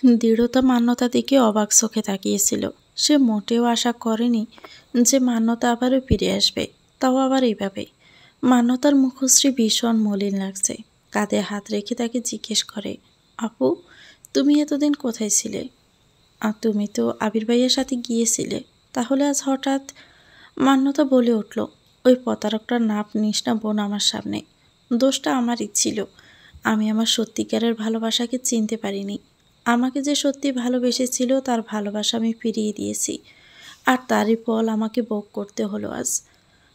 দৃঢ়তা মান্যতা দিকে অবাক চোখে তাকিয়েছিল। সে মোটেও আশা করেনি যে মান্যতা আবারও ফিরে আসবে, তাও আবার এইভাবে। মান্যতার মুখশ্রী ভীষণ মলিন লাগছে। কাঁধে হাত রেখে তাকে জিজ্ঞেস করে, আপু, তুমি এতদিন কোথায় ছিলে? আর তুমি তো আবির ভাইয়ের সাথে গিয়েছিলে, তাহলে আজ হঠাৎ? মান্যতা বলে উঠল, ওই প্রতারকটার নাপ নিস না বোন আমার সামনে। দোষটা আমারই ছিল। আমি আমার সত্যিকারের ভালোবাসাকে চিনতে পারিনি। আমাকে যে সত্যি ভালোবেসেছিল তার ভালোবাসা আমি ফিরিয়ে দিয়েছি, আর তারই ফল আমাকে ভোগ করতে হলো আজ।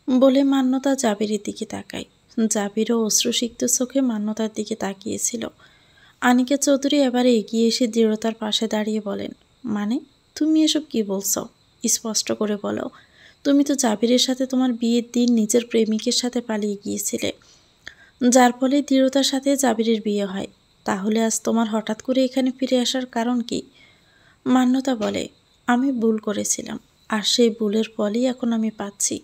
বলে মান্যতা জাবিরের দিকে তাকায়। জাবিরও অশ্রুসিক্ত চোখে মান্যতার দিকে তাকিয়েছিল। আনিকা চৌধুরী এবারে এগিয়ে এসে দৃঢ়তার পাশে দাঁড়িয়ে বলেন, মানে তুমি এসব কি বলছো? স্পষ্ট করে বলো। তুমি তো জাবিরের সাথে তোমার বিয়ের দিন নিজের প্রেমিকের সাথে পালিয়ে গিয়েছিলে, যার ফলে দৃঢ়তার সাথে জাবিরের বিয়ে হয়। তাহলে আজ তোমার হঠাৎ করে এখানে ফিরে আসার কারণ কি? মান্যতা বলে, আমি ভুল করেছিলাম, আর সেই ভুলের ফলই এখন আমি পাচ্ছি।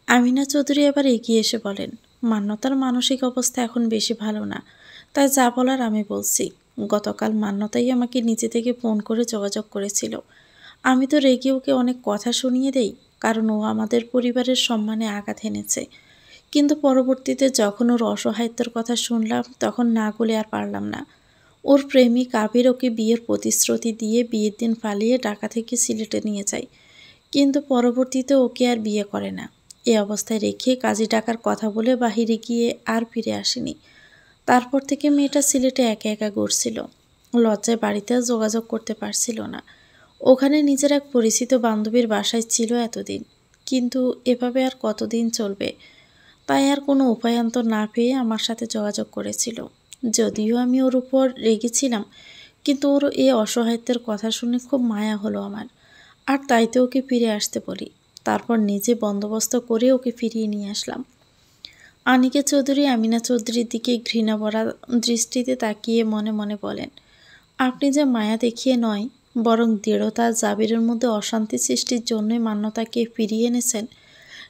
আমিনা চৌধুরী এবার এগিয়ে এসে বলেন, মান্যতার মানসিক অবস্থা এখন বেশি ভালো না, তাই যা বলার আমি বলছি। গতকাল মান্যতাই আমাকে নিজে থেকে ফোন করে যোগাযোগ করেছিল। আমি তো রেগে ওকে অনেক কথা শুনিয়ে দেই, কারণ ও আমাদের পরিবারের সম্মানে আঘাত এনেছে। কিন্তু পরবর্তীতে যখন ওর অসহায়ত্বের কথা শুনলাম, তখন না বলে আর পারলাম না। ওর প্রেমিক আবির ওকে বিয়ের প্রতিশ্রুতি দিয়ে বিয়ের দিন পালিয়ে ঢাকা থেকে সিলেটে নিয়ে যায়, কিন্তু পরবর্তীতে ওকে আর বিয়ে করে না। এ অবস্থায় রেখে কাজী ডাকার কথা বলে বাহিরে গিয়ে আর ফিরে আসেনি। তারপর থেকে মেয়েটা সিলেটে একা একা ঘুরছিল। লজ্জায় বাড়িতেও যোগাযোগ করতে পারছিল না। ওখানে নিজের এক পরিচিত বান্ধবীর বাসায় ছিল এতদিন, কিন্তু এভাবে আর কতদিন চলবে? তাই আর কোনো উপায়ান্তর না পেয়ে আমার সাথে যোগাযোগ করেছিল। যদিও আমি ওর উপর রেগেছিলাম, কিন্তু ওর এই অসহায়ত্বের কথা শুনে খুব মায়া হলো আমার, আর তাইতে ওকে ফিরে আসতে বলি। তারপর নিজে বন্দোবস্ত করে ওকে ফিরিয়ে নিয়ে আসলাম। আনিকা চৌধুরী আমিনা চৌধুরীর দিকে ঘৃণা ভরা দৃষ্টিতে তাকিয়ে মনে মনে বলেন, আপনি যে মায়া দেখিয়ে নয়, বরং দৃঢ়তা জাবিরের মধ্যে অশান্তি সৃষ্টির জন্যই মান্যতাকে ফিরিয়ে এনেছেন,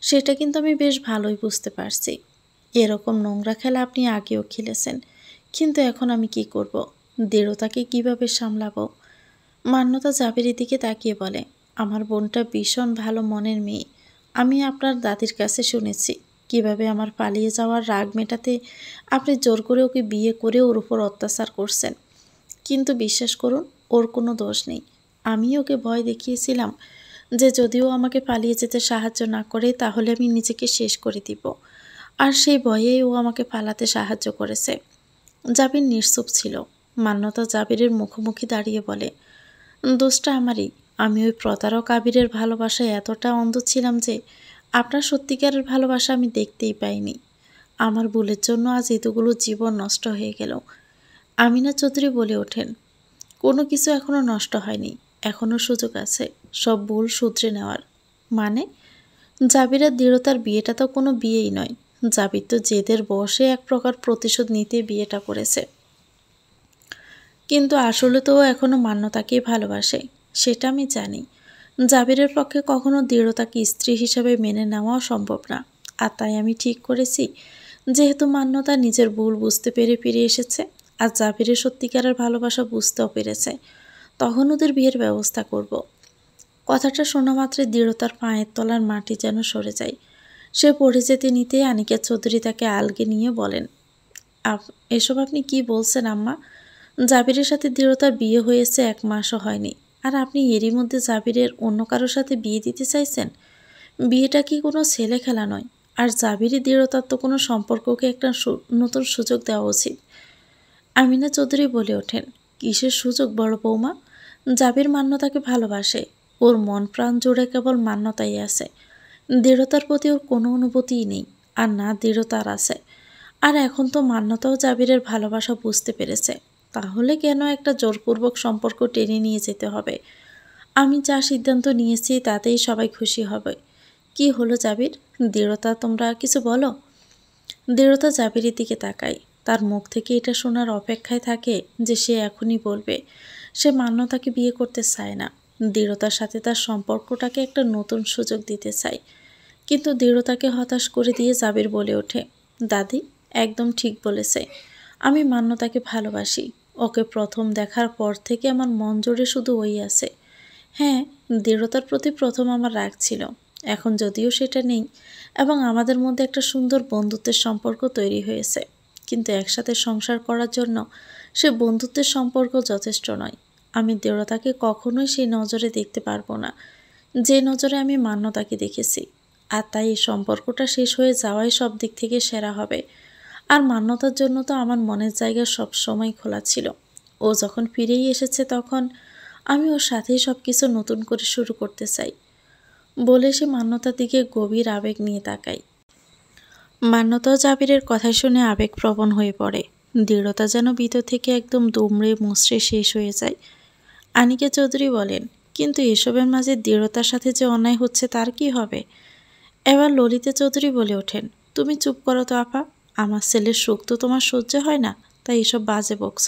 সেটা কিন্তু আমি বেশ ভালোই বুঝতে পারছি। এরকম নোংরা খেলা আপনি আগেও খেলেছেন, কিন্তু এখন আমি কি করব? দৃঢ়তাকে কিভাবে সামলাবো? মান্যতা জাবিরের দিকে তাকিয়ে বলে, আমার বোনটা ভীষণ ভালো মনের মেয়ে। আমি আপনার দাদির কাছে শুনেছি কিভাবে আমার পালিয়ে যাওয়ার রাগ মেটাতে আপনি জোর করে ওকে বিয়ে করে ওর উপর অত্যাচার করছেন। কিন্তু বিশ্বাস করুন, ওর কোনো দোষ নেই। আমি ওকে ভয় দেখিয়েছিলাম যে যদিও আমাকে পালিয়ে যেতে সাহায্য না করে তাহলে আমি নিজেকে শেষ করে দিব, আর সেই ভয়েই ও আমাকে পালাতে সাহায্য করেছে। জাবির নিশ্চুপ ছিল। মান্যতা জাবিরের মুখোমুখি দাঁড়িয়ে বলে, দোষটা আমারই। আমি ওই প্রতারক আবিরের ভালোবাসায় এতটা অন্ধ ছিলাম যে আপনার সত্যিকারের ভালোবাসা আমি দেখতেই পাইনি। আমার ভুলের জন্য আজ এতগুলো জীবন নষ্ট হয়ে গেল। আমিনা চৌধুরী বলে ওঠেন, কোনো কিছু এখনো নষ্ট হয়নি, এখনো সুযোগ আছে সব ভুল শুধরে নেওয়ার। মানে? জাবির আর দৃঢ়তার বিয়েটা তো কোনো বিয়েই নয়। জাবির তো জেদের বশে এক প্রকার প্রতিশোধ নিতে বিয়েটা করেছে, কিন্তু আসলে তো ও এখনো মান্যতাকেই ভালোবাসে, সেটা আমি জানি। জাবিরের পক্ষে কখনো দৃঢ়তাকে স্ত্রী হিসাবে মেনে নেওয়াও সম্ভব না। আর তাই আমি ঠিক করেছি, যেহেতু মান্যতা নিজের ভুল বুঝতে পেরে ফিরে এসেছে, আর জাবিরের সত্যিকারের ভালোবাসা বুঝতেও পেরেছে, তখন ওদের বিয়ের ব্যবস্থা করব। কথাটা শোনা মাত্রই দৃঢ়তার পায়ের তলার মাটি যেন সরে যায়। সে পড়ে যেতে নিতেই আনিকা চৌধুরী তাকে আলগে নিয়ে বলেন, এসব আপনি কি বলছেন আম্মা? জাবিরের সাথে দৃঢ়তার বিয়ে হয়েছে 1 মাসও হয়নি, আর আপনি এরই মধ্যে জাবিরের অন্য কারোর সাথে বিয়ে দিতে চাইছেন? বিয়েটা কি কোনো ছেলে খেলা নয়। আর জাবিরি দৃঢ়তার তো কোনো সম্পর্ককে একটা নতুন সুযোগ দেওয়া উচিত। আমিনা চৌধুরী বলে ওঠেন, কিসের সুযোগ বড় বৌমা? জাবির মান্যতাকে ভালোবাসে, ওর মন প্রাণ জুড়ে কেবল মান্যতাই আছে। দৃঢ়তার প্রতি ওর কোনো অনুভূতিই নেই, আর না দৃঢ়তার আছে। আর এখন তো মান্যতাও জাবিরের ভালোবাসা বুঝতে পেরেছে, তাহলে কেন একটা জোরপূর্বক সম্পর্ক টেনে নিয়ে যেতে হবে? আমি যা সিদ্ধান্ত নিয়েছি তাতেই সবাই খুশি হবে। কি হলো জাবির? দৃঢ়তা, তোমরা কিছু বলো। দৃঢ়তা জাবিরের দিকে তাকায়। তার মুখ থেকে এটা শোনার অপেক্ষায় থাকে যে সে এখনই বলবে সে মান্যতাকে বিয়ে করতে চায় না, দৃঢ়তার সাথে তার সম্পর্কটাকে একটা নতুন সুযোগ দিতে চায়। কিন্তু দৃঢ়তাকে হতাশ করে দিয়ে জাবির বলে ওঠে, দাদি একদম ঠিক বলেছে, আমি মান্যতাকে ভালোবাসি। ওকে প্রথম দেখার পর থেকে আমার মন জুড়ে শুধু ওই আছে। হ্যাঁ, দৃঢ়তার প্রতি প্রথম আমার রাগ ছিল, এখন যদিও সেটা নেই এবং আমাদের মধ্যে একটা সুন্দর বন্ধুত্বের সম্পর্ক তৈরি হয়েছে। কিন্তু একসাথে সংসার করার জন্য সে বন্ধুত্বের সম্পর্ক যথেষ্ট নয়। আমি দৃঢ়তাকে কখনোই সেই নজরে দেখতে পারবো না, যে নজরে আমি মান্যতাকে দেখেছি। আর তাই এই সম্পর্কটা শেষ হয়ে যাওয়াই সব দিক থেকে সেরা হবে। আর মান্যতার জন্য তো আমার মনের জায়গা সব সময় খোলা ছিল। ও যখন ফিরেই এসেছে তখন আমি ওর সাথেই সব কিছু নতুন করে শুরু করতে চাই বলে সে মান্যতার দিকে গভীর আবেগ নিয়ে তাকায়। মান্যতাও জাবিরের কথা শুনে আবেগপ্রবণ হয়ে পড়ে। দৃঢ়তা যেন ভিতর থেকে একদম দুমড়ে মুচড়ে শেষ হয়ে যায়। আনিকা চৌধুরী বলেন, কিন্তু এসবের মাঝে দৃঢ়তার সাথে যে অন্যায় হচ্ছে তার কি হবে? এবার ললিতা চৌধুরী বলে ওঠেন, তুমি চুপ করো তো আপা, আমার ছেলের সুখ তো তোমার সহ্য হয় না, তাই এসব বাজে বকছ।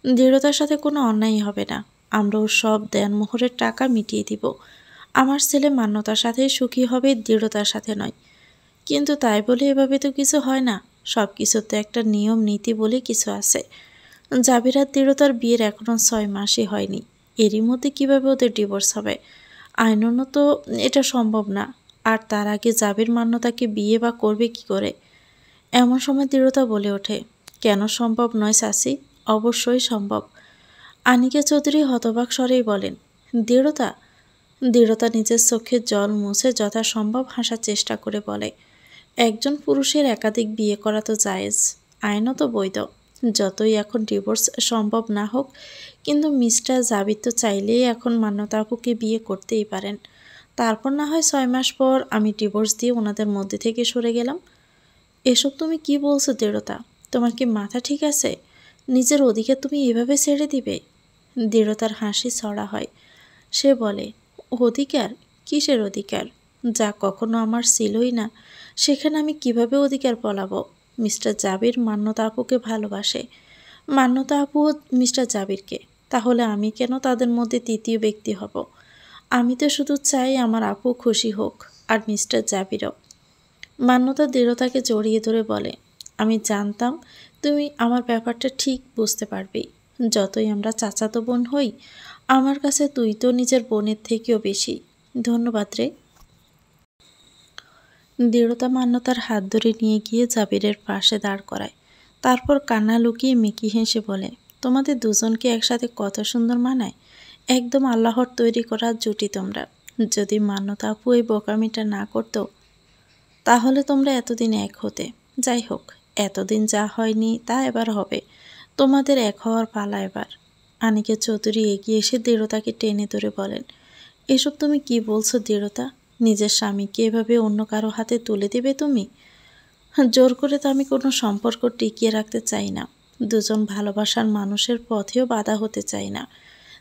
দৃঢ়তার সাথে কোনো অন্যায় হবে না, আমরা ওর সব দেনমোহরের টাকা মিটিয়ে দিব। আমার ছেলে মান্যতার সাথে সুখী হবে, দৃঢ়তার সাথে নয়। কিন্তু তাই বলে এভাবে তো কিছু হয় না, সব কিছুর তো একটা নিয়ম নীতি বলে কিছু আছে। জাবির আর দৃঢ়তার বিয়ের এখনো 6 মাসই হয়নি, এরই মধ্যে কিভাবে ওদের ডিভোর্স হবে? আইনত এটা সম্ভব না। আর তার আগে জাবির মান্যতাকে বিয়ে বা করবে কি করে? এমন সময় দৃঢ়তা বলে ওঠে, কেন সম্ভব নয় চাচি, অবশ্যই সম্ভব। আনিকা চৌধুরী হতবাক স্বরেই বলেন, দৃঢ়তা? দৃঢ়তা নিজের চোখের জল মুছে যথাসম্ভব হাসার চেষ্টা করে বলে, একজন পুরুষের একাধিক বিয়ে করা তো জায়েজ, আইনত বৈধ। যতই এখন ডিভোর্স সম্ভব না হোক, কিন্তু মিস্টার জাবির তো চাইলেই এখন মান্যতা আপুকে বিয়ে করতেই পারেন। তারপর না হয় 6 মাস পর আমি ডিভোর্স দিয়ে ওনাদের মধ্যে থেকে সরে গেলাম। এসব তুমি কি বলছো দৃঢ়তা? তোমার কি মাথা ঠিক আছে? নিজের অধিকার তুমি এভাবে ছেড়ে দিবে? দৃঢ়তার হাসি ছড়া হয়। সে বলে, অধিকার? কিসের অধিকার? যা কখনো আমার ছিলই না, সেখানে আমি কিভাবে অধিকার পলাবো? মিস্টার জাবির মান্যতা আপুকে ভালোবাসে, মান্যতা আপুও মিস্টার জাবিরকে। তাহলে আমি কেন তাদের মধ্যে তৃতীয় ব্যক্তি হব? আমি তো শুধু চাই আমার আপু খুশি হোক, আর মিস্টার জাবিরও। মান্যতা দৃঢ়তাকে জড়িয়ে ধরে বলে, আমি জানতাম তুমি আমার ব্যাপারটা ঠিক বুঝতে পারবেই। যতই আমরা চাচাতো বোন হই, আমার কাছে তুই তো নিজের বোনের থেকেও বেশি। ধন্যবাদ রে। দৃঢ়তা মান্যতার হাত ধরে নিয়ে গিয়ে জাবিরের পাশে দাঁড় করায়। তারপর কান্না লুকিয়ে মিকি হেসে বলে, তোমাদের দুজনকে একসাথে কত সুন্দর মানায়, একদম আল্লাহর তৈরি করা জুটি তোমরা। যদি মান্যতা আপু এই বোকামিটা না করতো, তাহলে তোমরা এতদিন এক হতে। যাই হোক, এতদিন যা হয়নি তা এবার হবে। তোমাদের এক হওয়ার পালা এবার। আনিকা চৌধুরী এগিয়ে এসে দৃঢ়তাকে টেনে ধরে বলেন, এসব তুমি কি বলছো দৃঢ়তা? নিজের স্বামীকে এভাবে অন্য কারো হাতে তুলে দেবে তুমি? জোর করে তো আমি কোনো সম্পর্ক টিকিয়ে রাখতে চাই না, দুজন ভালোবাসার মানুষের পথেও বাধা হতে চাই না।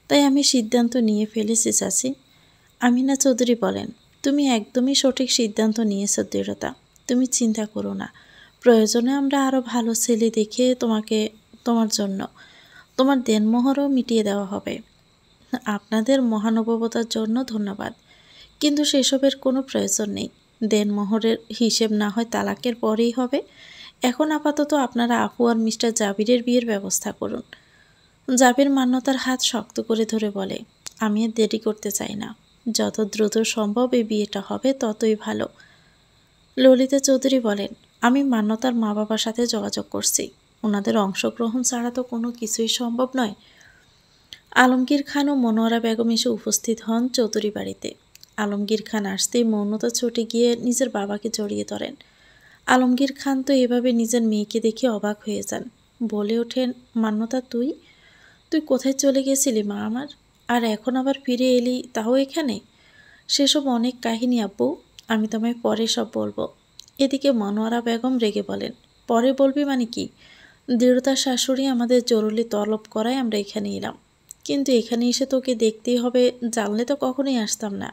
তাই আমি সিদ্ধান্ত নিয়ে ফেলেছি চাচি। আমিনা চৌধুরী বলেন, তুমি একদমই সঠিক সিদ্ধান্ত নিয়েছো দৃঢ়তা, তুমি চিন্তা করো না। প্রয়োজনে আমরা আরও ভালো ছেলে দেখে তোমার জন্য তোমার দেনমোহরও মিটিয়ে দেওয়া হবে। আপনাদের মহানুভবতার জন্য ধন্যবাদ, কিন্তু সেসবের কোনো প্রয়োজন নেই। দেনমোহরের হিসেব না হয় তালাকের পরেই হবে। এখন আপাতত আপনারা আপু আর মিস্টার জাবিরের বিয়ের ব্যবস্থা করুন। জাবির মান্যতার হাত শক্ত করে ধরে বলে, আমি আর দেরি করতে চাই না, যত দ্রুত সম্ভব এই বিয়েটা হবে ততই ভালো। ললিতা চৌধুরী বলেন, আমি মান্যতার মা বাবার সাথে যোগাযোগ করছি, ওনাদের অংশগ্রহণ ছাড়া তো কোনো কিছুই সম্ভব নয়। আলমগীর খান ও মনোয়ারা বেগম এসে উপস্থিত হন চৌধুরী বাড়িতে। আলমগীর খান আসতেই মৌনতা ছুটে গিয়ে নিজের বাবাকে জড়িয়ে ধরেন। আলমগীর খান তো এভাবে নিজের মেয়েকে দেখে অবাক হয়ে যান, বলে ওঠেন, মান্যতা তুই তুই কোথায় চলে গেছিলি মা আমার, আর এখন আবার ফিরে এলি, তাও এখানে? সেসব অনেক কাহিনী আব্বু, আমি তোমায় পরে সব বলবো। এদিকে মনোয়ারা বেগম রেগে বলেন, পরে বলবি মানে কি? দৃঢ়তার শাশুড়ি আমাদের জরুরি তলব করায় আমরা এখানে এলাম, কিন্তু এখানে এসে তোকে দেখতেই হবে, জানলে তো কখনোই আসতাম না।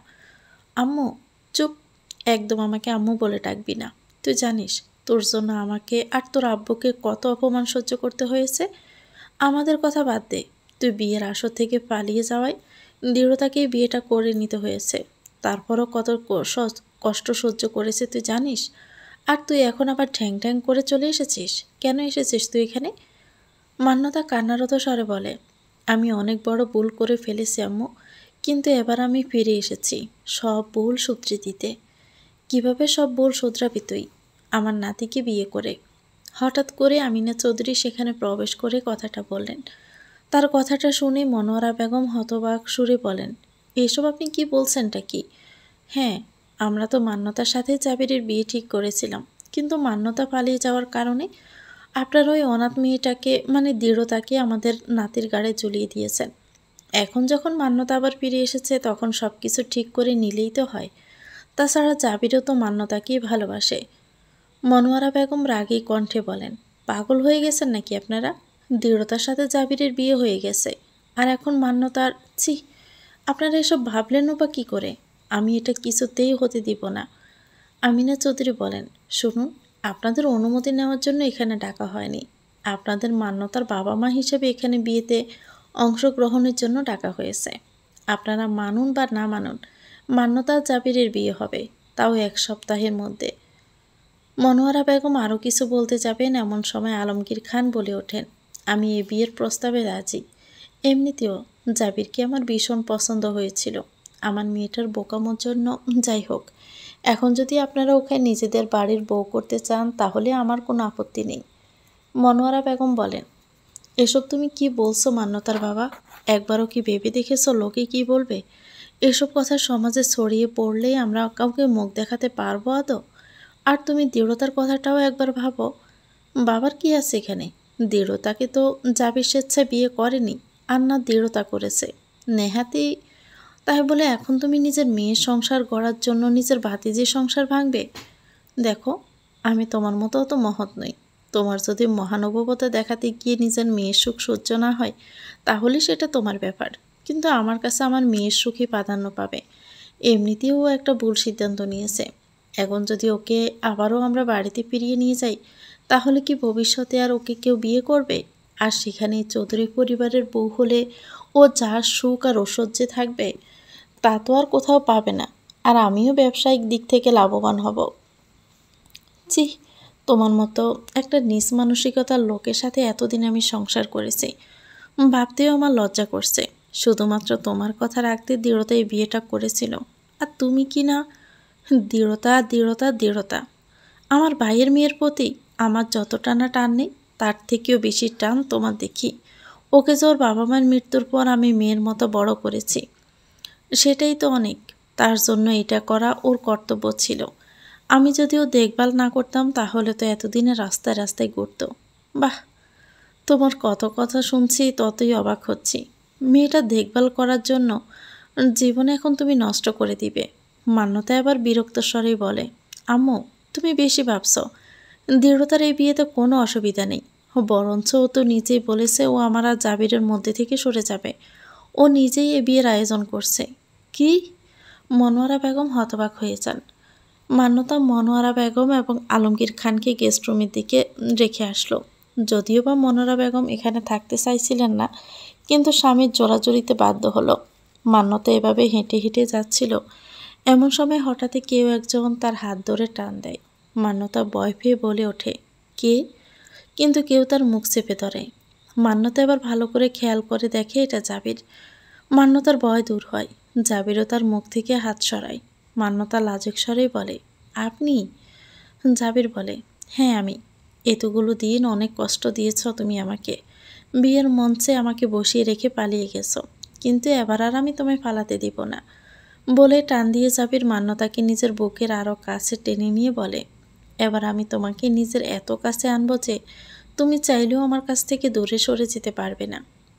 আম্মু চুপ, একদম আমাকে আম্মু বলে ডাকবি না। তুই জানিস তোর জন্য আমাকে আর তোর আব্বুকে কত অপমান সহ্য করতে হয়েছে। আমাদের কথা বাদ দে, তুই বিয়ের আসর থেকে পালিয়ে যাওয়ায় দৃঢ়তাকেই বিয়েটা করে নিতে হয়েছে। তারপরও কত কষ্ট সহ্য করেছে তুই জানিস। আর তুই এখন আবার ঠ্যাং ঠ্যাং করে চলে এসেছিস। কেন এসেছিস তুই এখানে? মান্যতা কান্নারত স্বরে বলে, আমি অনেক বড় ভুল করে ফেলেছি আম্মু, কিন্তু এবার আমি ফিরে এসেছি সব ভুল শুধরে দিতে। কিভাবে সব ভুল শুধরাবি তুই? আমার নাতিকে বিয়ে করে। হঠাৎ করে আমিনা চৌধুরী সেখানে প্রবেশ করে কথাটা বললেন। তার কথাটা শুনে মনোয়ারা বেগম হতবাক সুরে বলেন, এসব আপনি কি বলছেনটা কি? হ্যাঁ, আমরা তো মান্যতার সাথে জাবিরের বিয়ে ঠিক করেছিলাম, কিন্তু মান্যতা পালিয়ে যাওয়ার কারণে আপনার ওই অনাথ মেয়েটাকে মানে দৃঢ়তাকে আমাদের নাতির গাড়ে ঝুলিয়ে দিয়েছেন। এখন যখন মান্যতা আবার ফিরে এসেছে তখন সব কিছু ঠিক করে নিলেই তো হয়। তাছাড়া জাবিরও তো মান্যতাকেই ভালোবাসে। মনোয়ারা বেগম রাগী কণ্ঠে বলেন, পাগল হয়ে গেছেন নাকি আপনারা? দৃঢ়তার সাথে জাবিরের বিয়ে হয়ে গেছে, আর এখন মান্যতার ছি, আপনারা এসব ভাবলেনও বা কী করে? আমি এটা কিছুতেই হতে দিব না। আমিনা চৌধুরী বলেন, শুনুন, আপনাদের অনুমতি নেওয়ার জন্য এখানে ডাকা হয়নি। আপনাদের মান্যতার বাবা মা হিসেবে এখানে বিয়েতে অংশগ্রহণের জন্য ডাকা হয়েছে। আপনারা মানুন বা না মানুন, মান্যতা জাবিরের বিয়ে হবে, তাও 1 সপ্তাহের মধ্যে। মনোয়ারা বেগম আরও কিছু বলতে যাবেন এমন সময় আলমগীর খান বলে ওঠেন, আমি এই বিয়ের প্রস্তাবে রাজি। এমনিতেও জাবিরকে আমার ভীষণ পছন্দ হয়েছিল আমার মেয়েটার বোকামোর জন্য। যাই হোক, এখন যদি আপনারা ওকে নিজেদের বাড়ির বউ করতে চান তাহলে আমার কোনো আপত্তি নেই। মনোয়ারা বেগম বলেন, এসব তুমি কি বলছো মান্যতার বাবা? একবারও কি ভেবে দেখেছো লোকে কি বলবে? এসব কথা সমাজে ছড়িয়ে পড়লেই আমরা কাউকে মুখ দেখাতে পারবো আদৌ? আর তুমি দৃঢ়তার কথাটাও একবার ভাবো। বাবার কি আছে এখানে? দৃঢ়তাকে তো জাবির স্বেচ্ছায় বিয়ে করেনি, আর না দৃঢ়তা করেছে। নেহাতি তাই বলে এখন তুমি নিজের মেয়ের সংসার গড়ার জন্য নিজের ভাতিজির সংসার ভাঙবে? দেখো, আমি তোমার মতো অত মহৎ নই। তোমার যদি মহানুভবতা দেখাতে গিয়ে নিজের মেয়ের সুখ সহ্য না হয় তাহলে সেটা তোমার ব্যাপার, কিন্তু আমার কাছে আমার মেয়ের সুখই প্রাধান্য পাবে। এমনিতেও ও একটা ভুল সিদ্ধান্ত নিয়েছে। এখন যদি ওকে আবারও আমরা বাড়িতে ফিরিয়ে নিয়ে যাই তাহলে কি ভবিষ্যতে আর ওকে কেউ বিয়ে করবে? আর সেখানে চৌধুরী পরিবারের বউ হলে ও যার সুখ আর ঐশ্বর্যে থাকবে তা তো আর কোথাও পাবে না। আর আমিও ব্যবসায়িক দিক থেকে লাভবান হব। ছি, তোমার মতো একটা নিজ মানসিকতার লোকের সাথে এতদিন আমি সংসার করেছি, ভাবতেও আমার লজ্জা করছে। শুধুমাত্র তোমার কথা রাখতে দৃঢ়তা এই বিয়েটা করেছিল, আর তুমি কি না? দৃঢ়তা দৃঢ়তা দৃঢ়তা। আমার ভাইয়ের মেয়ের প্রতি আমার যতটা না টান নেই তার থেকেও বেশি টান তোমার দেখি। ওকে যে ওর বাবা মায়ের মৃত্যুর পর আমি মেয়ের মতো বড় করেছি, সেটাই তো অনেক। তার জন্য এটা করা ওর কর্তব্য ছিল। আমি যদি ও দেখভাল না করতাম তাহলে তো এতদিনে রাস্তায় রাস্তায় ঘুরতো। বাহ, তোমার কত কথা শুনছি ততই অবাক হচ্ছি। মেয়েটা দেখভাল করার জন্য জীবনে এখন তুমি নষ্ট করে দিবে। মান্যতা আবার বিরক্ত স্বরেই বলে, আম্মু, তুমি বেশি ভাবছ। দৃঢ়তার এই বিয়েতে কোনো অসুবিধা নেই। বরঞ্চ ও তো নিজেই বলেছে ও আমার আর জাবিরের মধ্যে থেকে সরে যাবে। ও নিজেই এ বিয়ের আয়োজন করছে। কি? মনোয়ারা বেগম হতবাক হয়ে যান। মান্যতা মনোয়ারা বেগম এবং আলমগীর খানকে গেস্ট রুমের দিকে রেখে আসলো। যদিও বা মনোয়ারা বেগম এখানে থাকতে চাইছিলেন না, কিন্তু স্বামীর জোরাজুরিতে বাধ্য হলো। মান্যতা এভাবে হেঁটে হেঁটে যাচ্ছিল, এমন সময় হঠাৎই কেউ একজন তার হাত ধরে টান দেয়। মান্যতা ভয় পেয়ে বলে ওঠে, কে? কিন্তু কেউ তার মুখ চেপে ধরে। মান্যতা এবার ভালো করে খেয়াল করে দেখে এটা জাবির। মান্যতার ভয় দূর হয়, জাবিরও তার মুখ থেকে হাত সরায়। মান্যতা লাজুক স্বরেই বলে, আপনি? জাবির বলে, হ্যাঁ আমি। এতগুলো দিন অনেক কষ্ট দিয়েছ তুমি আমাকে। বিয়ের মঞ্চে আমাকে বসিয়ে রেখে পালিয়ে গেছো, কিন্তু এবার আর আমি তোমায় পালাতে দিব না। বলে টান দিয়ে জাবির মান্যতাকে নিজের বুকের আরও কাছে টেনে নিয়ে বলে, এবার আমি তোমাকে নিজের এত কাছে আনবো যে তুমি চাইলেও আমার কাছ থেকে দূরে সরে যেতে পারবে না।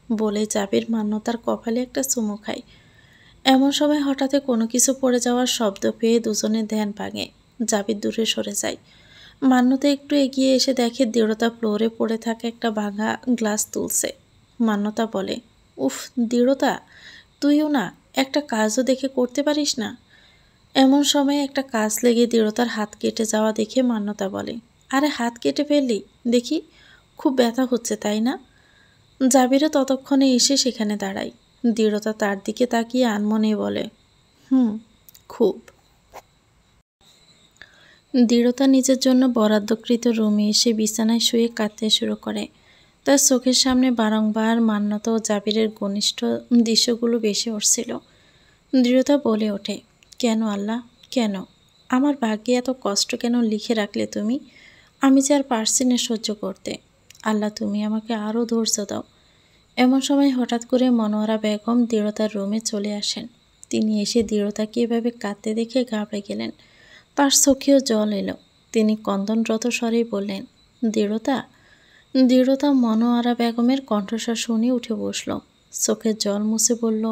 বলে জাবির মান্যতার কপালে একটা চুমু খায়। এমন সময় হঠাৎ কোনো কিছু পড়ে যাওয়ার শব্দ পেয়ে দুজনের ধ্যান ভাঙে। জাবির দূরে সরে যায়। মান্যতা একটু এগিয়ে এসে দেখে দৃঢ়তা ফ্লোরে পড়ে থাকা একটা ভাঙা গ্লাস তুলছে। মান্যতা বলে, উফ দৃঢ়তা, তুইও না একটা কাজও দেখে করতে পারিস না? এমন সময় একটা কাজ লেগে দৃঢ়তার হাত কেটে যাওয়া দেখে মান্যতা বলে, আরে হাত কেটে ফেললি দেখি, খুব ব্যথা হচ্ছে তাই না? জাবিরও ততক্ষণে এসে সেখানে দাঁড়ায়। দৃঢ়তা তার দিকে তাকিয়ে আনমনে বলে, হুম, খুব। দৃঢ়তা নিজের জন্য বরাদ্দকৃত রুমে এসে বিছানায় শুয়ে কাঁদতে শুরু করে। তার চোখের সামনে বারংবার মান্যতা ও জাবিরের ঘনিষ্ঠ দৃশ্যগুলো ভেসে উঠছিল। দৃঢ়তা বলে ওঠে, কেন আল্লাহ, কেন? আমার ভাগ্যে এত কষ্ট কেন লিখে রাখলে তুমি? আমি যে আর পারছি না সহ্য করতে। আল্লাহ, তুমি আমাকে আরও ধৈর্য দাও। এমন সময় হঠাৎ করে মনোয়ারা বেগম দৃঢ়তার রুমে চলে আসেন। তিনি এসে দৃঢ়তাকে এভাবে কাঁদতে দেখে ঘাবড়ে গেলেন। তার চোখেও জল এলো। তিনি ক্রন্দনরত স্বরেই বললেন, দৃঢ়তা। দৃঢ়তা মনোয়ারা বেগমের কণ্ঠস্বর শুনে উঠে বসল। চোখের জল মুছে বলল,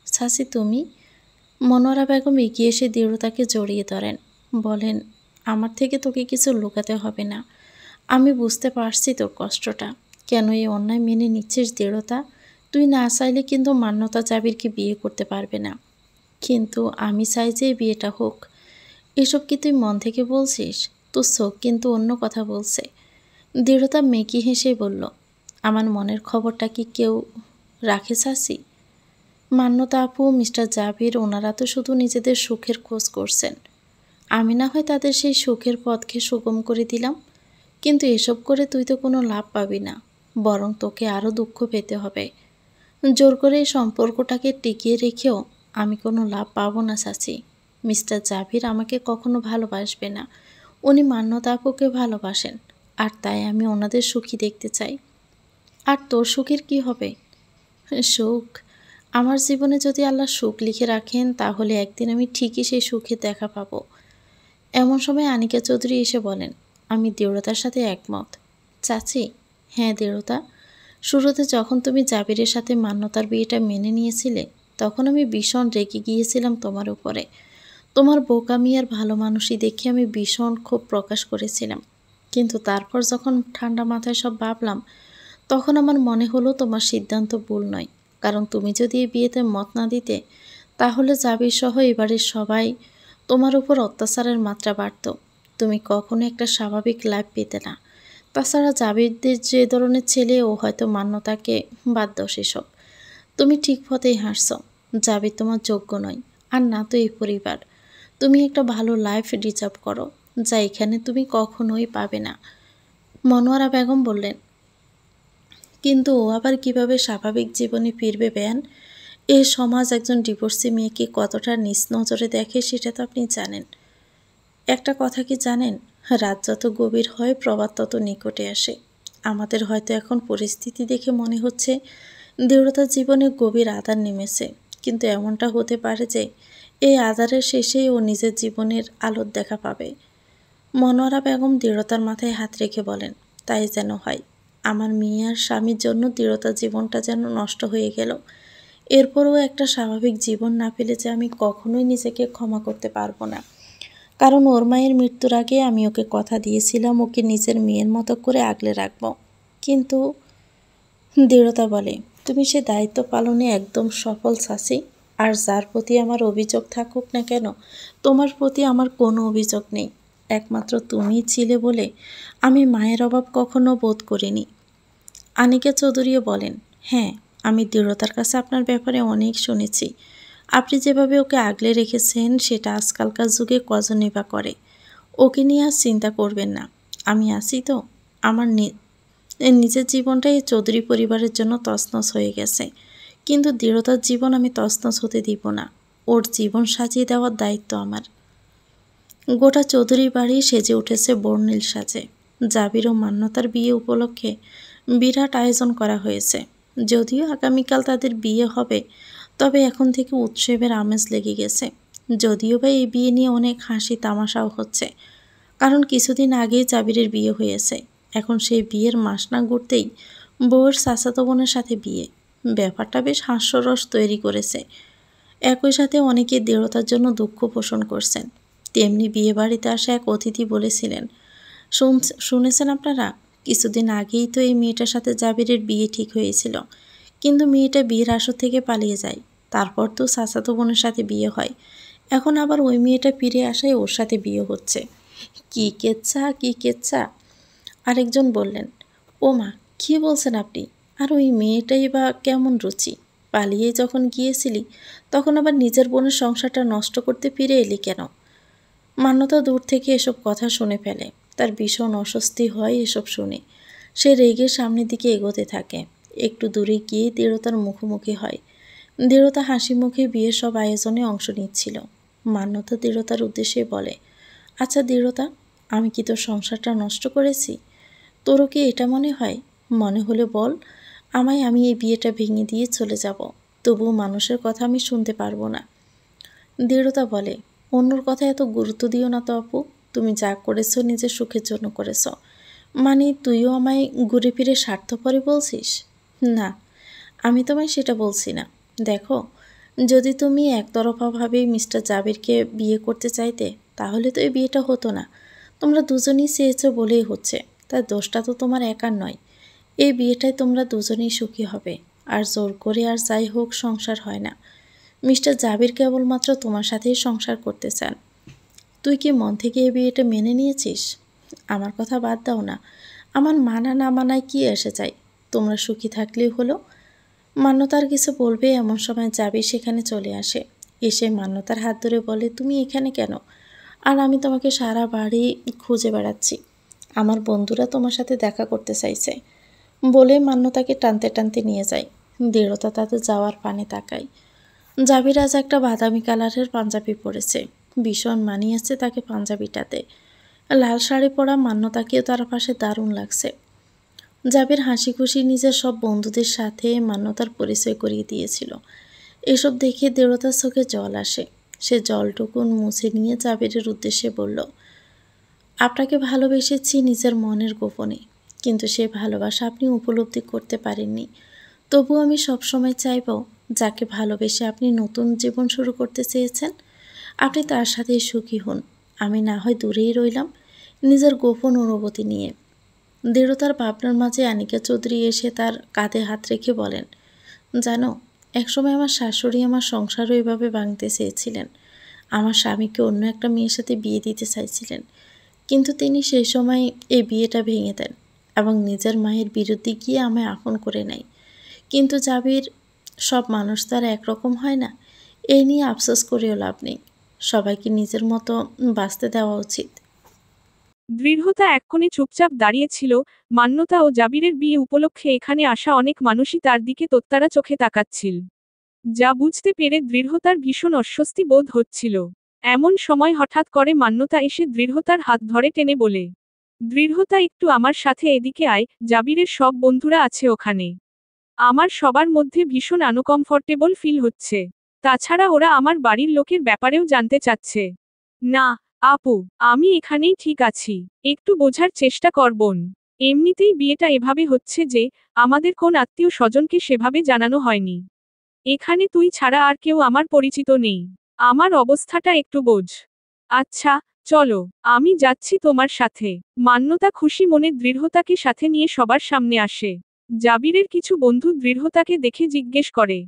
চাচি তুমি? মনোয়ারা বেগম এগিয়ে এসে দৃঢ়তাকে জড়িয়ে ধরেন। বলেন, আমার থেকে তোকে কিছু লুকাতে হবে না। আমি বুঝতে পারছি তোর কষ্টটা। কেন এই অন্যায় মেনে নিচ্ছিস দৃঢ়তা? তুই না চাইলে কিন্তু মান্যতা জাবিরকে বিয়ে করতে পারবে না। কিন্তু আমি চাই যে এই বিয়েটা হোক। এসব কি তুই মন থেকে বলছিস? তোর চোখ কিন্তু অন্য কথা বলছে। দৃঢ়তা মেকি হেসে বলল, আমার মনের খবরটা কি কেউ রাখে চাচি? মান্যতা আপু, মিস্টার জাবির, ওনারা তো শুধু নিজেদের সুখের খোঁজ করছেন। আমি না হয় তাদের সেই সুখের পথকে সুগম করে দিলাম, কিন্তু এসব করে তুই তো কোনো লাভ পাবি না, বরং তোকে আরও দুঃখ পেতে হবে। জোর করে এই সম্পর্কটাকে টিকিয়ে রেখেও আমি কোনো লাভ পাবো না চাচি। মিস্টার জাবির আমাকে কখনো ভালোবাসবে না। উনি মান্যতা আপুকে ভালোবাসেন, আর তাই আমি ওনাদের সুখী দেখতে চাই। আর তোর সুখের কি হবে? সুখ? আমার জীবনে যদি আল্লাহ সুখ লিখে রাখেন, তাহলে একদিন আমি ঠিকই সেই সুখের দেখা পাবো। এমন সময় আনিকা চৌধুরী এসে বলেন, আমি দৃঢ়তার সাথে একমত। চাচি? হ্যাঁ দৃঢ়তা, শুরুতে যখন তুমি জাবিরের সাথে মান্যতার বিয়েটা মেনে নিয়েছিলে, তখন আমি ভীষণ রেগে গিয়েছিলাম তোমার উপরে। তোমার বোকামি আর ভালো মানুষই দেখে আমি ভীষণ ক্ষোভ প্রকাশ করেছিলাম। কিন্তু তারপর যখন ঠান্ডা মাথায় সব ভাবলাম, তখন আমার মনে হলো তোমার সিদ্ধান্ত ভুল নয়। কারণ তুমি যদি এই বিয়েতে মত না দিতে, তাহলে জাবির সহ এবারের সবাই তোমার উপর অত্যাচারের মাত্রা বাড়ত। তুমি কখনো একটা স্বাভাবিক লাইফ পেতে না। তাছাড়া জাবিরদের যে ধরনের ছেলে, ও হয়তো মান্যতাকে বাদ দাও সেসব। তুমি ঠিক পথেই হাঁটছ। জাবির তোমার যোগ্য নয়, আর না তো এই পরিবার। তুমি একটা ভালো লাইফ ডিজার্ভ করো, যা এখানে তুমি কখনোই পাবে না। মনোয়ারা বেগম বললেন, কিন্তু ও আবার কিভাবে স্বাভাবিক জীবনে ফিরবে বেয়ান? এই সমাজ একজন ডিভোর্সি মেয়েকে কতটা নিচ নজরে দেখে সেটা তো আপনি জানেন। একটা কথা কি জানেন, রাত যত গভীর হয় প্রভাত তত নিকটে আসে। আমাদের হয়তো এখন পরিস্থিতি দেখে মনে হচ্ছে দৃঢ়তার জীবনে গভীর আঁধার নেমেছে, কিন্তু এমনটা হতে পারে যে এই আঁধারের শেষেই ও নিজের জীবনের আলোর দেখা পাবে। মনোয়ারা বেগম দৃঢ়তার মাথায় হাত রেখে বলেন, তাই যেন হয়। আমার মেয়ে আর স্বামীর জন্য দৃঢ়তার জীবনটা যেন নষ্ট হয়ে গেল। এরপরও একটা স্বাভাবিক জীবন না পেলে যে আমি কখনোই নিজেকে ক্ষমা করতে পারবো না। কারণ ওর মায়ের মৃত্যুর আগে আমি ওকে কথা দিয়েছিলাম ওকে নিজের মেয়ের মতো করে আগলে রাখবো। কিন্তু দৃঢ়তা বলে, তুমি সে দায়িত্ব পালনে একদম সফল চাচি। আর যার প্রতি আমার অভিযোগ থাকুক না কেন, তোমার প্রতি আমার কোনো অভিযোগ নেই। একমাত্র তুমিই ছিলে বলে আমি মায়ের অভাব কখনো বোধ করিনি। আনিকা চৌধুরীও বলেন, হ্যাঁ, আমি দৃঢ়তার কাছে আপনার ব্যাপারে অনেক শুনেছি। আপনি যেভাবে ওকে আগলে রেখেছেন, সেটা আজকালকার যুগে কজনই বা করে। ওকে নিয়ে আর চিন্তা করবেন না, আমি আছি তো। আমার নিজের জীবনটাই চৌধুরী পরিবারের জন্য তছনছ হয়ে গেছে, কিন্তু দৃঢ়তার জীবন আমি তছনছ হতে দিব না। ওর জীবন সাজিয়ে দেওয়ার দায়িত্ব আমার। গোটা চৌধুরী বাড়ি সেজে উঠেছে বর্ণিল সাজে। জাবির ও মান্যতার বিয়ে উপলক্ষে বিরাট আয়োজন করা হয়েছে। যদিও আগামীকাল তাদের বিয়ে হবে, তবে এখন থেকে উৎসবের আমেজ লেগে গেছে। যদিও বা এই বিয়ে নিয়ে অনেক হাসি তামাশাও হচ্ছে, কারণ কিছুদিন আগেই জাবিরের বিয়ে হয়েছে। এখন সেই বিয়ের মাস না ঘুরতেই বউয়ের চাচাতো বোনের সাথে বিয়ে। ব্যাপারটা বেশ হাস্যরস তৈরি করেছে। একই সাথে অনেকে দৃঢ়তার জন্য দুঃখ পোষণ করছেন। তেমনি বিয়ে বাড়িতে আসা এক অতিথি বলেছিলেন, শুনেছেন আপনারা, কিছুদিন আগেই তো এই মেয়েটার সাথে জাবিরের বিয়ে ঠিক হয়েছিল, কিন্তু মেয়েটা বিয়ের আসর থেকে পালিয়ে যায়। তারপর তো চাচাতো বোনের সাথে বিয়ে হয়। এখন আবার ওই মেয়েটা ফিরে আসায় ওর সাথে বিয়ে হচ্ছে। কি কেচ্ছা, কি কেচ্ছা। আরেকজন বললেন, ও মা, কী বলছেন আপনি? আর ওই মেয়েটাই বা কেমন রুচি? পালিয়ে যখন গিয়েছিলি, তখন আবার নিজের বোনের সংসারটা নষ্ট করতে ফিরে এলি কেন? মান্যতা দূর থেকে এসব কথা শুনে ফেলে। তার ভীষণ অস্বস্তি হয় এসব শুনে। সে রেগে সামনের দিকে এগোতে থাকে। একটু দূরে গিয়ে দৃঢ়তার মুখোমুখি হয়। দৃঢ়তা হাসি মুখে বিয়ের সব আয়োজনে অংশ নিচ্ছিল। মান্যতা দৃঢ়তার উদ্দেশ্যে বলে, আচ্ছা দৃঢ়তা, আমি কি তোর সংসারটা নষ্ট করেছি? তোরও কি এটা মনে হয়? মনে হলে বল আমায়, আমি এই বিয়েটা ভেঙে দিয়ে চলে যাব। তবুও মানুষের কথা আমি শুনতে পারবো না। দৃঢ়তা বলে, অন্যর কথা এত গুরুত্ব দিও না তো আপু। তুমি যা করেছো নিজের সুখের জন্য করেছো। মানে তুইও আমায় ঘুরে ফিরে স্বার্থপরে বলছিস? না, আমি তোমায় সেটা বলছি না। দেখো, যদি তুমি একতরফাভাবে মিস্টার জাবিরকে বিয়ে করতে চাইতে তাহলে তো এই বিয়েটা হতো না। তোমরা দুজনেই চেয়েছো বলেই হচ্ছে, তাই দোষটা তো তোমার একার নয়। এই বিয়েটায় তোমরা দুজনেই সুখী হবে। আর জোর করে আর যাই হোক সংসার হয় না। মিস্টার জাবির কেবলমাত্র তোমার সাথেই সংসার করতে চান। তুই কি মন থেকে এই বিয়েটা মেনে নিয়েছিস? আমার কথা বাদ দাও না, আমার মানা না মানায় কি এসে যায়? তোমরা সুখী থাকলেই হলো। মান্যতার কিছু বলবে এমন সময় জাবির সেখানে চলে আসে। এসে মান্যতার হাত ধরে বলে, তুমি এখানে কেন? আর আমি তোমাকে সারা বাড়ি খুঁজে বেড়াচ্ছি। আমার বন্ধুরা তোমার সাথে দেখা করতে চাইছে বলে মান্যতাকে টানতে টানতে নিয়ে যায়। দৃঢ়তা তাতে যাওয়ার পানে তাকায়। জাবির আজ একটা বাদামি কালারের পাঞ্জাবি পরেছে। ভীষণ মানিয়েছে তাকে পাঞ্জাবিটাতে। লাল শাড়ি পরা মান্যতাকেও তার পাশে দারুণ লাগছে। জাবির হাসি খুশি নিজের সব বন্ধুদের সাথে মান্যতার পরিচয় করিয়ে দিয়েছিল। এসব দেখে দৃঢ়তার চোখে জল আসে। সে জলটুকুন মুছে নিয়ে জাবিরের উদ্দেশ্যে বলল, আপনাকে ভালোবেসেছি নিজের মনের গোপনে, কিন্তু সে ভালোবাসা আপনি উপলব্ধি করতে পারেননি। তবু আমি সবসময় চাইব, যাকে ভালোবেসে আপনি নতুন জীবন শুরু করতে চেয়েছেন আপনি তার সাথেই সুখী হন। আমি না হয় দূরেই রইলাম নিজের গোপন অনুভূতি নিয়ে। দৃঢ়তার ভাবনার মাঝে আনিকা চৌধুরী এসে তার কাঁধে হাত রেখে বলেন, জানো, একসময় আমার শাশুড়ি আমার সংসারও এভাবে ভাঙতে চেয়েছিলেন। আমার স্বামীকে অন্য একটা মেয়ের সাথে বিয়ে দিতে চাইছিলেন, কিন্তু তিনি সেই সময় এই বিয়েটা ভেঙে দেন এবং নিজের মায়ের বিরুদ্ধে গিয়ে আমায় আপন করে নেয়। কিন্তু জাবির, সব মানুষ তো আর একরকম হয় না। এই নিয়ে আফসোস করেও লাভ নেই। সবাইকে নিজের মতো বাঁচতে দেওয়া উচিত। দৃঢ়তা এক্ষণে চুপচাপ দাঁড়িয়েছিল। মান্যতা ও জাবিরের বিয়ে উপলক্ষে এখানে আসা অনেক মানুষই তার দিকে তোত্তারা চোখে তাকাচ্ছিল, যা বুঝতে পেরে দৃঢ়তার ভীষণ অস্বস্তি বোধ হচ্ছিল। এমন সময় হঠাৎ করে মান্যতা এসে দৃঢ়তার হাত ধরে টেনে বলে, দৃঢ়তা একটু আমার সাথে এদিকে আয়, জাবিরের সব বন্ধুরা আছে ওখানে। আমার সবার মধ্যে ভীষণ আনকমফর্টেবল ফিল হচ্ছে। তাছাড়া ওরা আমার বাড়ির লোকের ব্যাপারেও জানতে চাচ্ছে। না আপু, আমি এখানেই ঠিক আছি। একটু বোঝার চেষ্টা কর বোন। এমনিতেই বিয়েটা এভাবে হচ্ছে যে আমাদের কোন আত্মীয় স্বজনকে সেভাবে জানানো হয়নি। এখানে তুই ছাড়া আর কেউ আমার পরিচিত নেই। আমার অবস্থাটা একটু বোঝ। আচ্ছা চলো, আমি যাচ্ছি তোমার সাথে। মান্যতা খুশি মনে দৃঢ়তাকে সাথে নিয়ে সবার সামনে আসে। জাবিরের কিছু বন্ধু দৃঢ়তাকে দেখে জিজ্ঞেস করে,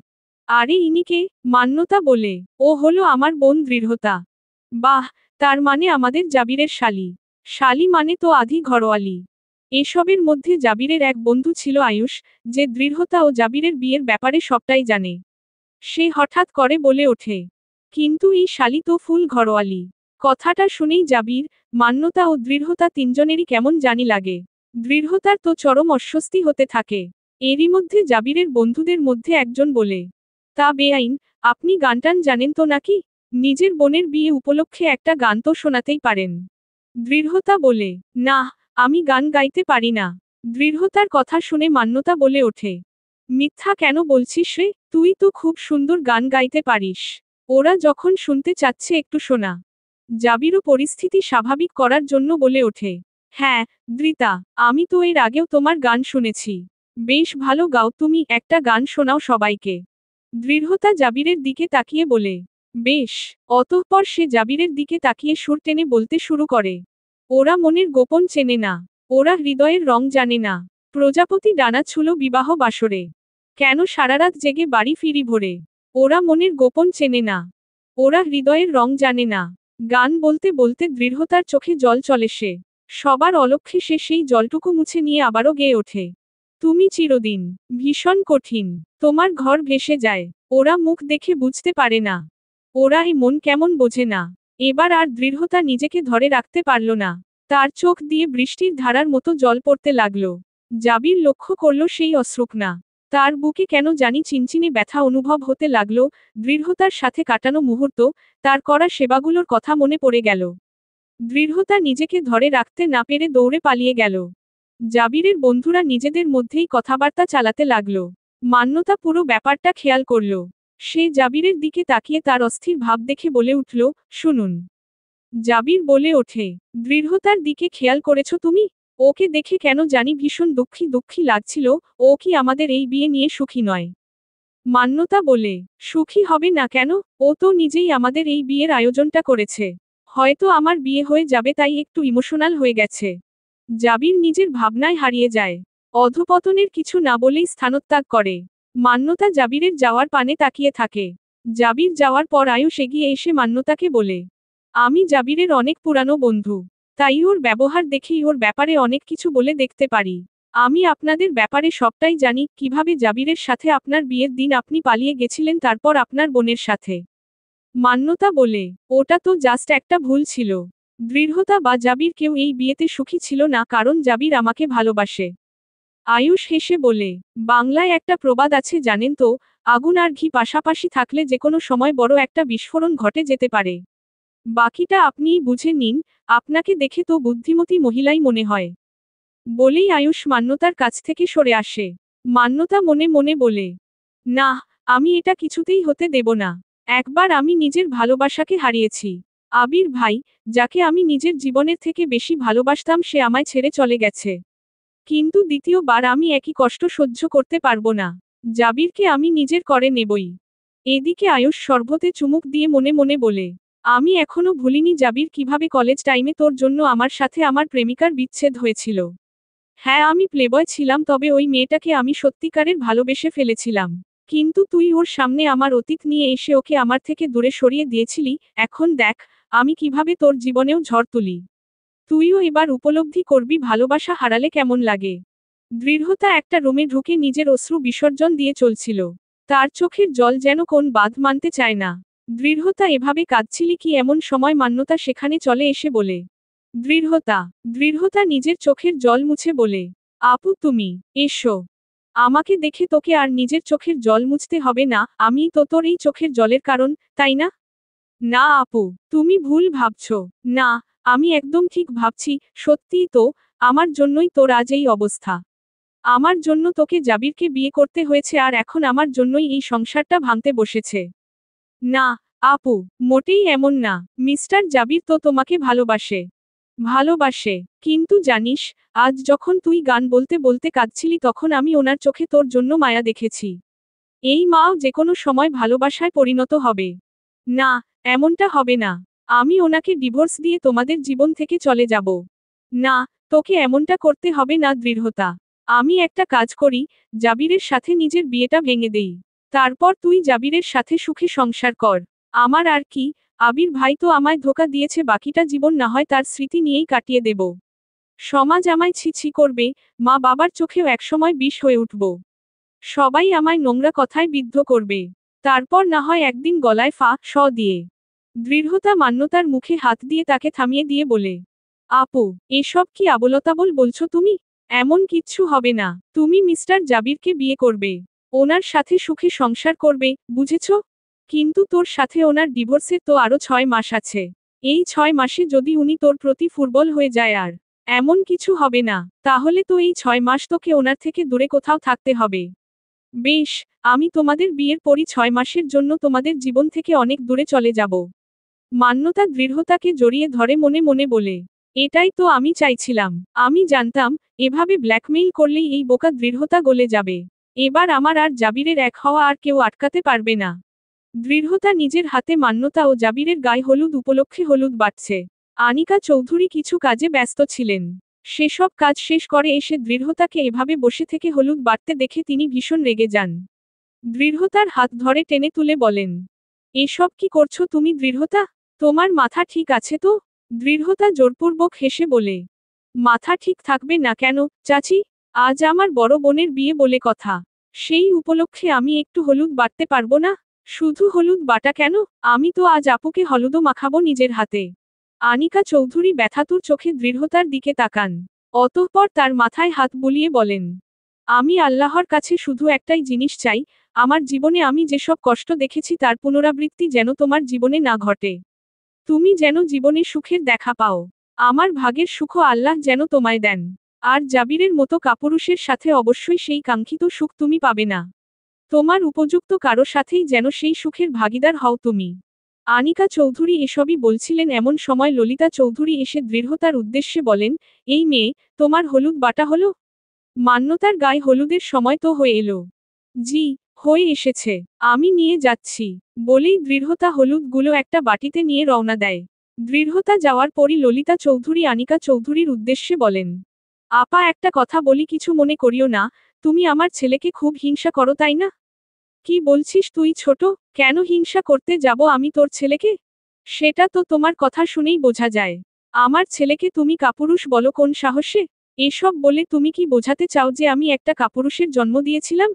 আরে ইনিকে? মান্যতা বলে, ও হলো আমার বোন দৃঢ়তা। বাহ, তার মানে আমাদের জাবিরের শালি। শালি মানে তো আধি ঘরোয়ালি। এসবের মধ্যে জাবিরের এক বন্ধু ছিল আয়ুষ, যে দৃঢ়তা ও জাবিরের বিয়ের ব্যাপারে সবটাই জানে। সে হঠাৎ করে বলে ওঠে, কিন্তু এই শালি তো ফুল ঘরোয়ালি। কথাটা শুনেই জাবির, মান্যতা ও দৃঢ়তা তিনজনেরই কেমন জানি লাগে। দৃঢ়তার তো চরম অস্বস্তি হতে থাকে। এরই মধ্যে জাবিরের বন্ধুদের মধ্যে একজন বলে, তা বেআইন, আপনি গানটান জানেন তো নাকি? নিজের বোনের বিয়ে উপলক্ষে একটা গান তো শোনাতেই পারেন। দৃঢ়তা বলে, না, আমি গান গাইতে পারি না। দৃঢ়তার কথা শুনে মান্যতা বলে ওঠে, মিথ্যা কেন বলছিস রে? তুই তো খুব সুন্দর গান গাইতে পারিস। ওরা যখন শুনতে চাচ্ছে একটু শোনা। জাবিরও পরিস্থিতি স্বাভাবিক করার জন্য বলে ওঠে, হ্যাঁ দৃতা, আমি তো এর আগেও তোমার গান শুনেছি। বেশ ভালো গাও তুমি, একটা গান শোনাও সবাইকে। দৃঢ়তা জাবিরের দিকে তাকিয়ে বলে, বেশ। অতঃপর সে জাবিরের দিকে তাকিয়ে সুর টেনে বলতে শুরু করে, ওরা মনের গোপন চেনে না, ওরা হৃদয়ের রং জানে না। প্রজাপতি ডানা ছুলো বিবাহ বাসরে, কেন সারারাত জেগে বাড়ি ফিরি ভোরে। ওরা মনের গোপন চেনে না, ওরা হৃদয়ের রং জানে না। গান বলতে বলতে দৃঢ়তার চোখে জল চলে, সে সবার অলক্ষ্যে সে সেই জলটুকু মুছে নিয়ে আবারও গেয়ে ওঠে, তুমি চিরদিন ভীষণ কঠিন, তোমার ঘর ভেসে যায়। ওরা মুখ দেখে বুঝতে পারে না, ওরা এই মন কেমন বোঝে না। এবার আর দৃঢ়তা নিজেকে ধরে রাখতে পারল না। তার চোখ দিয়ে বৃষ্টির ধারার মতো জল পড়তে লাগলো। জাবির লক্ষ্য করল সেই অশ্রুকণা। তার বুকে কেন জানি চিনচিনে ব্যথা অনুভব হতে লাগলো। দৃঢ়তার সাথে কাটানো মুহূর্ত, তার করা সেবাগুলোর কথা মনে পড়ে গেল। দৃঢ়তা নিজেকে ধরে রাখতে না পেরে দৌড়ে পালিয়ে গেল। জাবিরের বন্ধুরা নিজেদের মধ্যেই কথাবার্তা চালাতে লাগলো। মান্যতা পুরো ব্যাপারটা খেয়াল করল। সে জাবিরের দিকে তাকিয়ে তার অস্থির ভাব দেখে বলে উঠল, শুনুন। জাবির বলে ওঠে, দৃঢ়তার দিকে খেয়াল করেছ তুমি? ওকে দেখে কেন জানি ভীষণ দুঃখী দুঃখী লাগছিল। ও কি আমাদের এই বিয়ে নিয়ে সুখী নয়? মান্যতা বলে, সুখী হবে না কেন? ও তো নিজেই আমাদের এই বিয়ের আয়োজনটা করেছে। হয়তো আমার বিয়ে হয়ে যাবে তাই একটু ইমোশনাল হয়ে গেছে। জাবির নিজের ভাবনায় হারিয়ে যায়। অধঃপতনের কিছু না বলেই স্থানত্যাগ করে। মান্যতা জাবিরের যাওয়ার পানে তাকিয়ে থাকে। জাবির যাওয়ার পর আয়ুষ এগিয়ে এসে মান্যতাকে বলে, আমি জাবিরের অনেক পুরানো বন্ধু। তাই ওর ব্যবহার দেখেই ওর ব্যাপারে অনেক কিছু বলে দেখতে পারি। আমি আপনাদের ব্যাপারে সবটাই জানি, কিভাবে জাবিরের সাথে আপনার বিয়ের দিন আপনি পালিয়ে গেছিলেন তারপর আপনার বোনের সাথে। মান্যতা বলে, ওটা তো জাস্ট একটা ভুল ছিল। দৃঢ়তা বা জাবির কেউ এই বিয়েতে সুখী ছিল না, কারণ জাবির আমাকে ভালোবাসে। আয়ুষ হেসে বলে, বাংলায় একটা প্রবাদ আছে জানেন তো, আগুন আর ঘি পাশাপাশি থাকলে যেকোনো সময় বড় একটা বিস্ফোরণ ঘটে যেতে পারে। বাকিটা আপনিই বুঝে নিন, আপনাকে দেখে তো বুদ্ধিমতী মহিলাই মনে হয়। বলেই আয়ুষ মান্যতার কাছ থেকে সরে আসে। মান্যতা মনে মনে বলে, না, আমি এটা কিছুতেই হতে দেব না। একবার আমি নিজের ভালোবাসাকে হারিয়েছি। আবির ভাই, যাকে আমি নিজের জীবনের থেকে বেশি ভালোবাসতাম, সে আমায় ছেড়ে চলে গেছে। কিন্তু দ্বিতীয়বার আমি একই কষ্ট সহ্য করতে পারবো না। জাবিরকে আমি নিজের করে নেবই। এদিকে আয়ুষ শরবতে চুমুক দিয়ে মনে মনে বলে, আমি এখনো ভুলিনি জাবির কিভাবে কলেজ টাইমে তোর জন্য আমার সাথে আমার প্রেমিকার বিচ্ছেদ হয়েছিল। হ্যাঁ, আমি প্লেবয় ছিলাম, তবে ওই মেয়েটাকে আমি সত্যিকারের ভালোবেসে ফেলেছিলাম। কিন্তু তুই ওর সামনে আমার অতীত নিয়ে এসে ওকে আমার থেকে দূরে সরিয়ে দিয়েছিলি। এখন দেখ, আমি কিভাবে তোর জীবনেও ঝড় তুলি। তুইও এবার উপলব্ধি করবি ভালোবাসা হারালে কেমন লাগে। দৃঢ়তা একটা রুমে ঢুকে নিজের অশ্রু বিসর্জন দিয়ে চলছিল। তার চোখের জল যেন কোন বাঁধ মানতে চায় না। দৃঢ়তা, এভাবে কাঁদছিলি কি? এমন সময় মান্যতা সেখানে চলে এসে বলে, দৃঢ়তা। দৃঢ়তা নিজের চোখের জল মুছে বলে, আপু তুমি, এসো। আমাকে দেখে তোকে আর নিজের চোখের জল মুছতে হবে না, আমিই তো তোর এই চোখের জলের কারণ, তাই না? না আপু, তুমি ভুল ভাবছো। না, আমি একদম ঠিক ভাবছি। সত্যিই তো, আমার জন্যই তোর আজ এই অবস্থা। আমার জন্য তোকে জাবিরকে বিয়ে করতে হয়েছে, আর এখন আমার জন্যই এই সংসারটা ভাঙতে বসেছে। না আপু, মোটেই এমন না। মিস্টার জাবির তো তোমাকে ভালোবাসে। ভালোবাসে, কিন্তু জানিস, আজ যখন তুই গান বলতে বলতে কাঁদছিলি তখন আমি ওনার চোখে তোর জন্য মায়া দেখেছি। এই মাও যেকোনো সময় ভালোবাসায় পরিণত হবে। না, এমনটা হবে না। আমি ওনাকে ডিভোর্স দিয়ে তোমাদের জীবন থেকে চলে যাব। না, তোকে এমনটা করতে হবে না দৃঢ়তা। আমি একটা কাজ করি, জাবিরের সাথে নিজের বিয়েটা ভেঙে দেই। তারপর তুই জাবিরের সাথে সুখে সংসার কর। আমার আর কি, আবির ভাই তো আমায় ধোঁকা দিয়েছে, বাকিটা জীবন না হয় তার স্মৃতি নিয়েই কাটিয়ে দেব। সমাজ আমায় ছি ছি করবে, মা বাবার চোখেও একসময় বিষ হয়ে উঠব। সবাই আমায় নোংরা কথায় বিদ্ধ করবে। তারপর না হয় একদিন গলায় স দিয়ে। দৃঢ়তা মান্যতার মুখে হাত দিয়ে তাকে থামিয়ে দিয়ে বলে, আপু, এসব কি আবোলতাবোল বলছো তুমি? এমন কিচ্ছু হবে না। তুমি মিস্টার জাবিরকে বিয়ে করবে। ওনার সাথে সুখে সংসার করবে, বুঝেছ? কিন্তু তোর সাথে ওনার ডিভোর্সের তো আরো 6 মাস আছে। এই 6 মাসে যদি উনি তোর প্রতি ফুটবল হয়ে যায়, আর এমন কিছু হবে না, তাহলে তো এই 6 মাস তোকে ওনার থেকে দূরে কোথাও থাকতে হবে। বেশ, আমি তোমাদের বিয়ের পরই 6 মাসের জন্য তোমাদের জীবন থেকে অনেক দূরে চলে যাব। মান্যতা দৃঢ়তাকে জড়িয়ে ধরে মনে মনে বলে, এটাই তো আমি চাইছিলাম। আমি জানতাম, এভাবে ব্ল্যাকমেইল করলেই এই বোকা দৃঢ়তা গলে যাবে। এবার আমার আর জাবিরের এক হওয়া আর কেউ আটকাতে পারবে না। দৃঢ়তা নিজের হাতে মান্যতা ও জাবিরের গায়ে হলুদ উপলক্ষে হলুদ বাটছে। আনিকা চৌধুরী কিছু কাজে ব্যস্ত ছিলেন। সেসব কাজ শেষ করে এসে দৃঢ়তাকে এভাবে বসে থেকে হলুদ বাটতে দেখে তিনি ভীষণ রেগে যান। দৃঢ়তার হাত ধরে টেনে তুলে বলেন, এসব কি করছো তুমি দৃঢ়তা? তোমার মাথা ঠিক আছে তো? দৃঢ়তা জোরপূর্বক হেসে বলে, মাথা ঠিক থাকবে না কেন, চাচি? আজ আমার বড় বোনের বিয়ে বলে কথা। সেই উপলক্ষে আমি একটু হলুদ বাটতে পারবো না? শুধু হলুদ বাটা কেন, আমি তো আজ আপুকে হলুদও মাখাবো নিজের হাতে। আনিকা চৌধুরী ব্যথাতুর চোখে দৃঢ়তার দিকে তাকান। অতঃপর তার মাথায় হাত বুলিয়ে বলেন, আমি আল্লাহর কাছে শুধু একটাই জিনিস চাই, আমার জীবনে আমি যেসব কষ্ট দেখেছি তার পুনরাবৃত্তি যেন তোমার জীবনে না ঘটে। তুমি যেন জীবনে সুখের দেখা পাও। আমার ভাগের সুখও আল্লাহ যেন তোমায় দেন। আর জাবিরের মতো কাপুরুষের সাথে অবশ্যই সেই কাঙ্ক্ষিত সুখ তুমি পাবে না। তোমার উপযুক্ত কারো সাথেই যেন সেই সুখের ভাগিদার হও তুমি। আনিকা চৌধুরী এসবই বলছিলেন এমন সময় ললিতা চৌধুরী এসে দৃঢ়তার উদ্দেশ্যে বলেন, এই মেয়ে, তোমার হলুদ বাটা হলো? মান্যতার গায়ে হলুদের সময় তো হয়ে এলো। জি, হয়ে এসেছে, আমি নিয়ে যাচ্ছি, বলেই দৃঢ়তা হলুদগুলো একটা বাটিতে নিয়ে রওনা দেয়। দৃঢ়তা যাওয়ার পরই ললিতা চৌধুরী আনিকা চৌধুরীর উদ্দেশ্যে বলেন, আপা একটা কথা বলি, কিছু মনে করিও না, তুমি আমার ছেলেকে খুব হিংসা করো তাই না? কি বলছিস তুই ছোট, কেন হিংসা করতে যাব আমি তোর ছেলেকে? সেটা তো তোমার কথা শুনেই বোঝা যায়। আমার ছেলেকে তুমি কাপুরুষ বলো কোন সাহসে? এসব বলে তুমি কি বোঝাতে চাও যে আমি একটা কাপুরুষের জন্ম দিয়েছিলাম?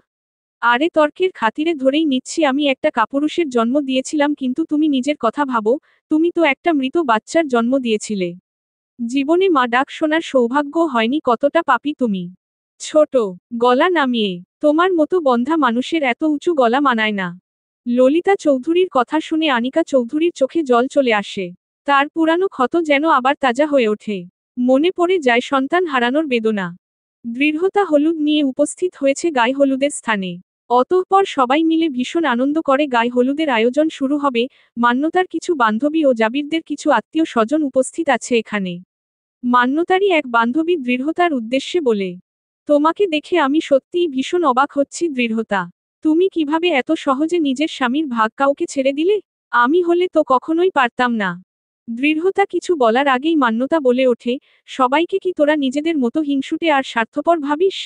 আরে তর্কের খাতিরে ধরেই নিচ্ছি আমি একটা কাপুরুষের জন্ম দিয়েছিলাম, কিন্তু তুমি নিজের কথা ভাবো, তুমি তো একটা মৃত বাচ্চার জন্ম দিয়েছিলে। জীবনে মা ডাক শোনার সৌভাগ্য হয়নি, কতটা পাপী তুমি। ছোট, গলা নামিয়ে, তোমার মতো বন্ধা মানুষের এত উঁচু গলা মানায় না। ললিতা চৌধুরীর কথা শুনে আনিকা চৌধুরীর চোখে জল চলে আসে। তার পুরানো ক্ষত যেন আবার তাজা হয়ে ওঠে। মনে পড়ে যায় সন্তান হারানোর বেদনা। দৃঢ়তা হলুদ নিয়ে উপস্থিত হয়েছে গায়ে হলুদের স্থানে। অতঃপর সবাই মিলে ভীষণ আনন্দ করে গায়ে হলুদের আয়োজন শুরু হবে। মান্যতার কিছু বান্ধবী ও জাবিরদের কিছু আত্মীয় স্বজন উপস্থিত আছে এখানে। মান্যতারই এক বান্ধবী দৃঢ়তার উদ্দেশ্যে বলে, তোমাকে দেখে আমি সত্যিই ভীষণ অবাক হচ্ছি দৃঢ়তা। তুমি কিভাবে এত সহজে নিজের স্বামীর ভাগ কাউকে ছেড়ে দিলে? আমি হলে তো কখনোই পারতাম না। দৃঢ়তা কিছু বলার আগেই মান্যতা বলে ওঠে, সবাইকে কি তোরা নিজেদের মতো হিংসুটে আর স্বার্থপর ভাবিস?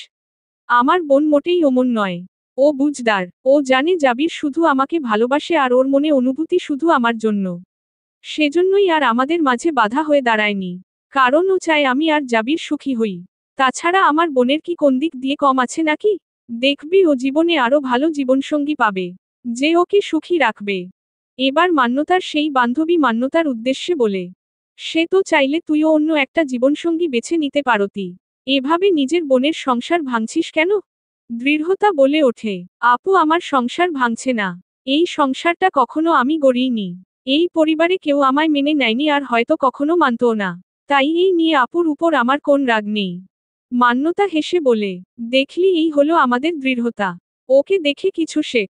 আমার বোন মোটেই অমন নয়। ও বুঝদার, ও জানে জাবির শুধু আমাকে ভালোবাসে আর ওর মনে অনুভূতি শুধু আমার জন্য। সেজন্যই আর আমাদের মাঝে বাধা হয়ে দাঁড়ায়নি। কারণ ও চায় আমি আর জাবির সুখী হই। তাছাড়া আমার বোনের কি কোন দিক দিয়ে কম আছে নাকি? দেখবি ও জীবনে আরো ভালো জীবনসঙ্গী পাবে, যে ওকে সুখী রাখবে। এবার মান্যতার সেই বান্ধবী মান্যতার উদ্দেশ্যে বলে, সে তো চাইলে তুইও অন্য একটা জীবনসঙ্গী বেছে নিতে পারতি। এভাবে নিজের বোনের সংসার ভাঙছিস কেন? দৃঢ়তা বলে ওঠে, আপু আমার সংসার ভাঙছে না। এই সংসারটা কখনো আমি গড়িনি। এই পরিবারে কেউ আমায় মেনে নেয়নি আর হয়তো কখনো মানতও না। তাই এই নিয়ে আপুর উপর আমার কোন রাগ নেই। মান্যতা হেসে বলে, দেখলি এই হলো আমাদের দৃঢ়তা। ওকে দেখে কিছু শেখ।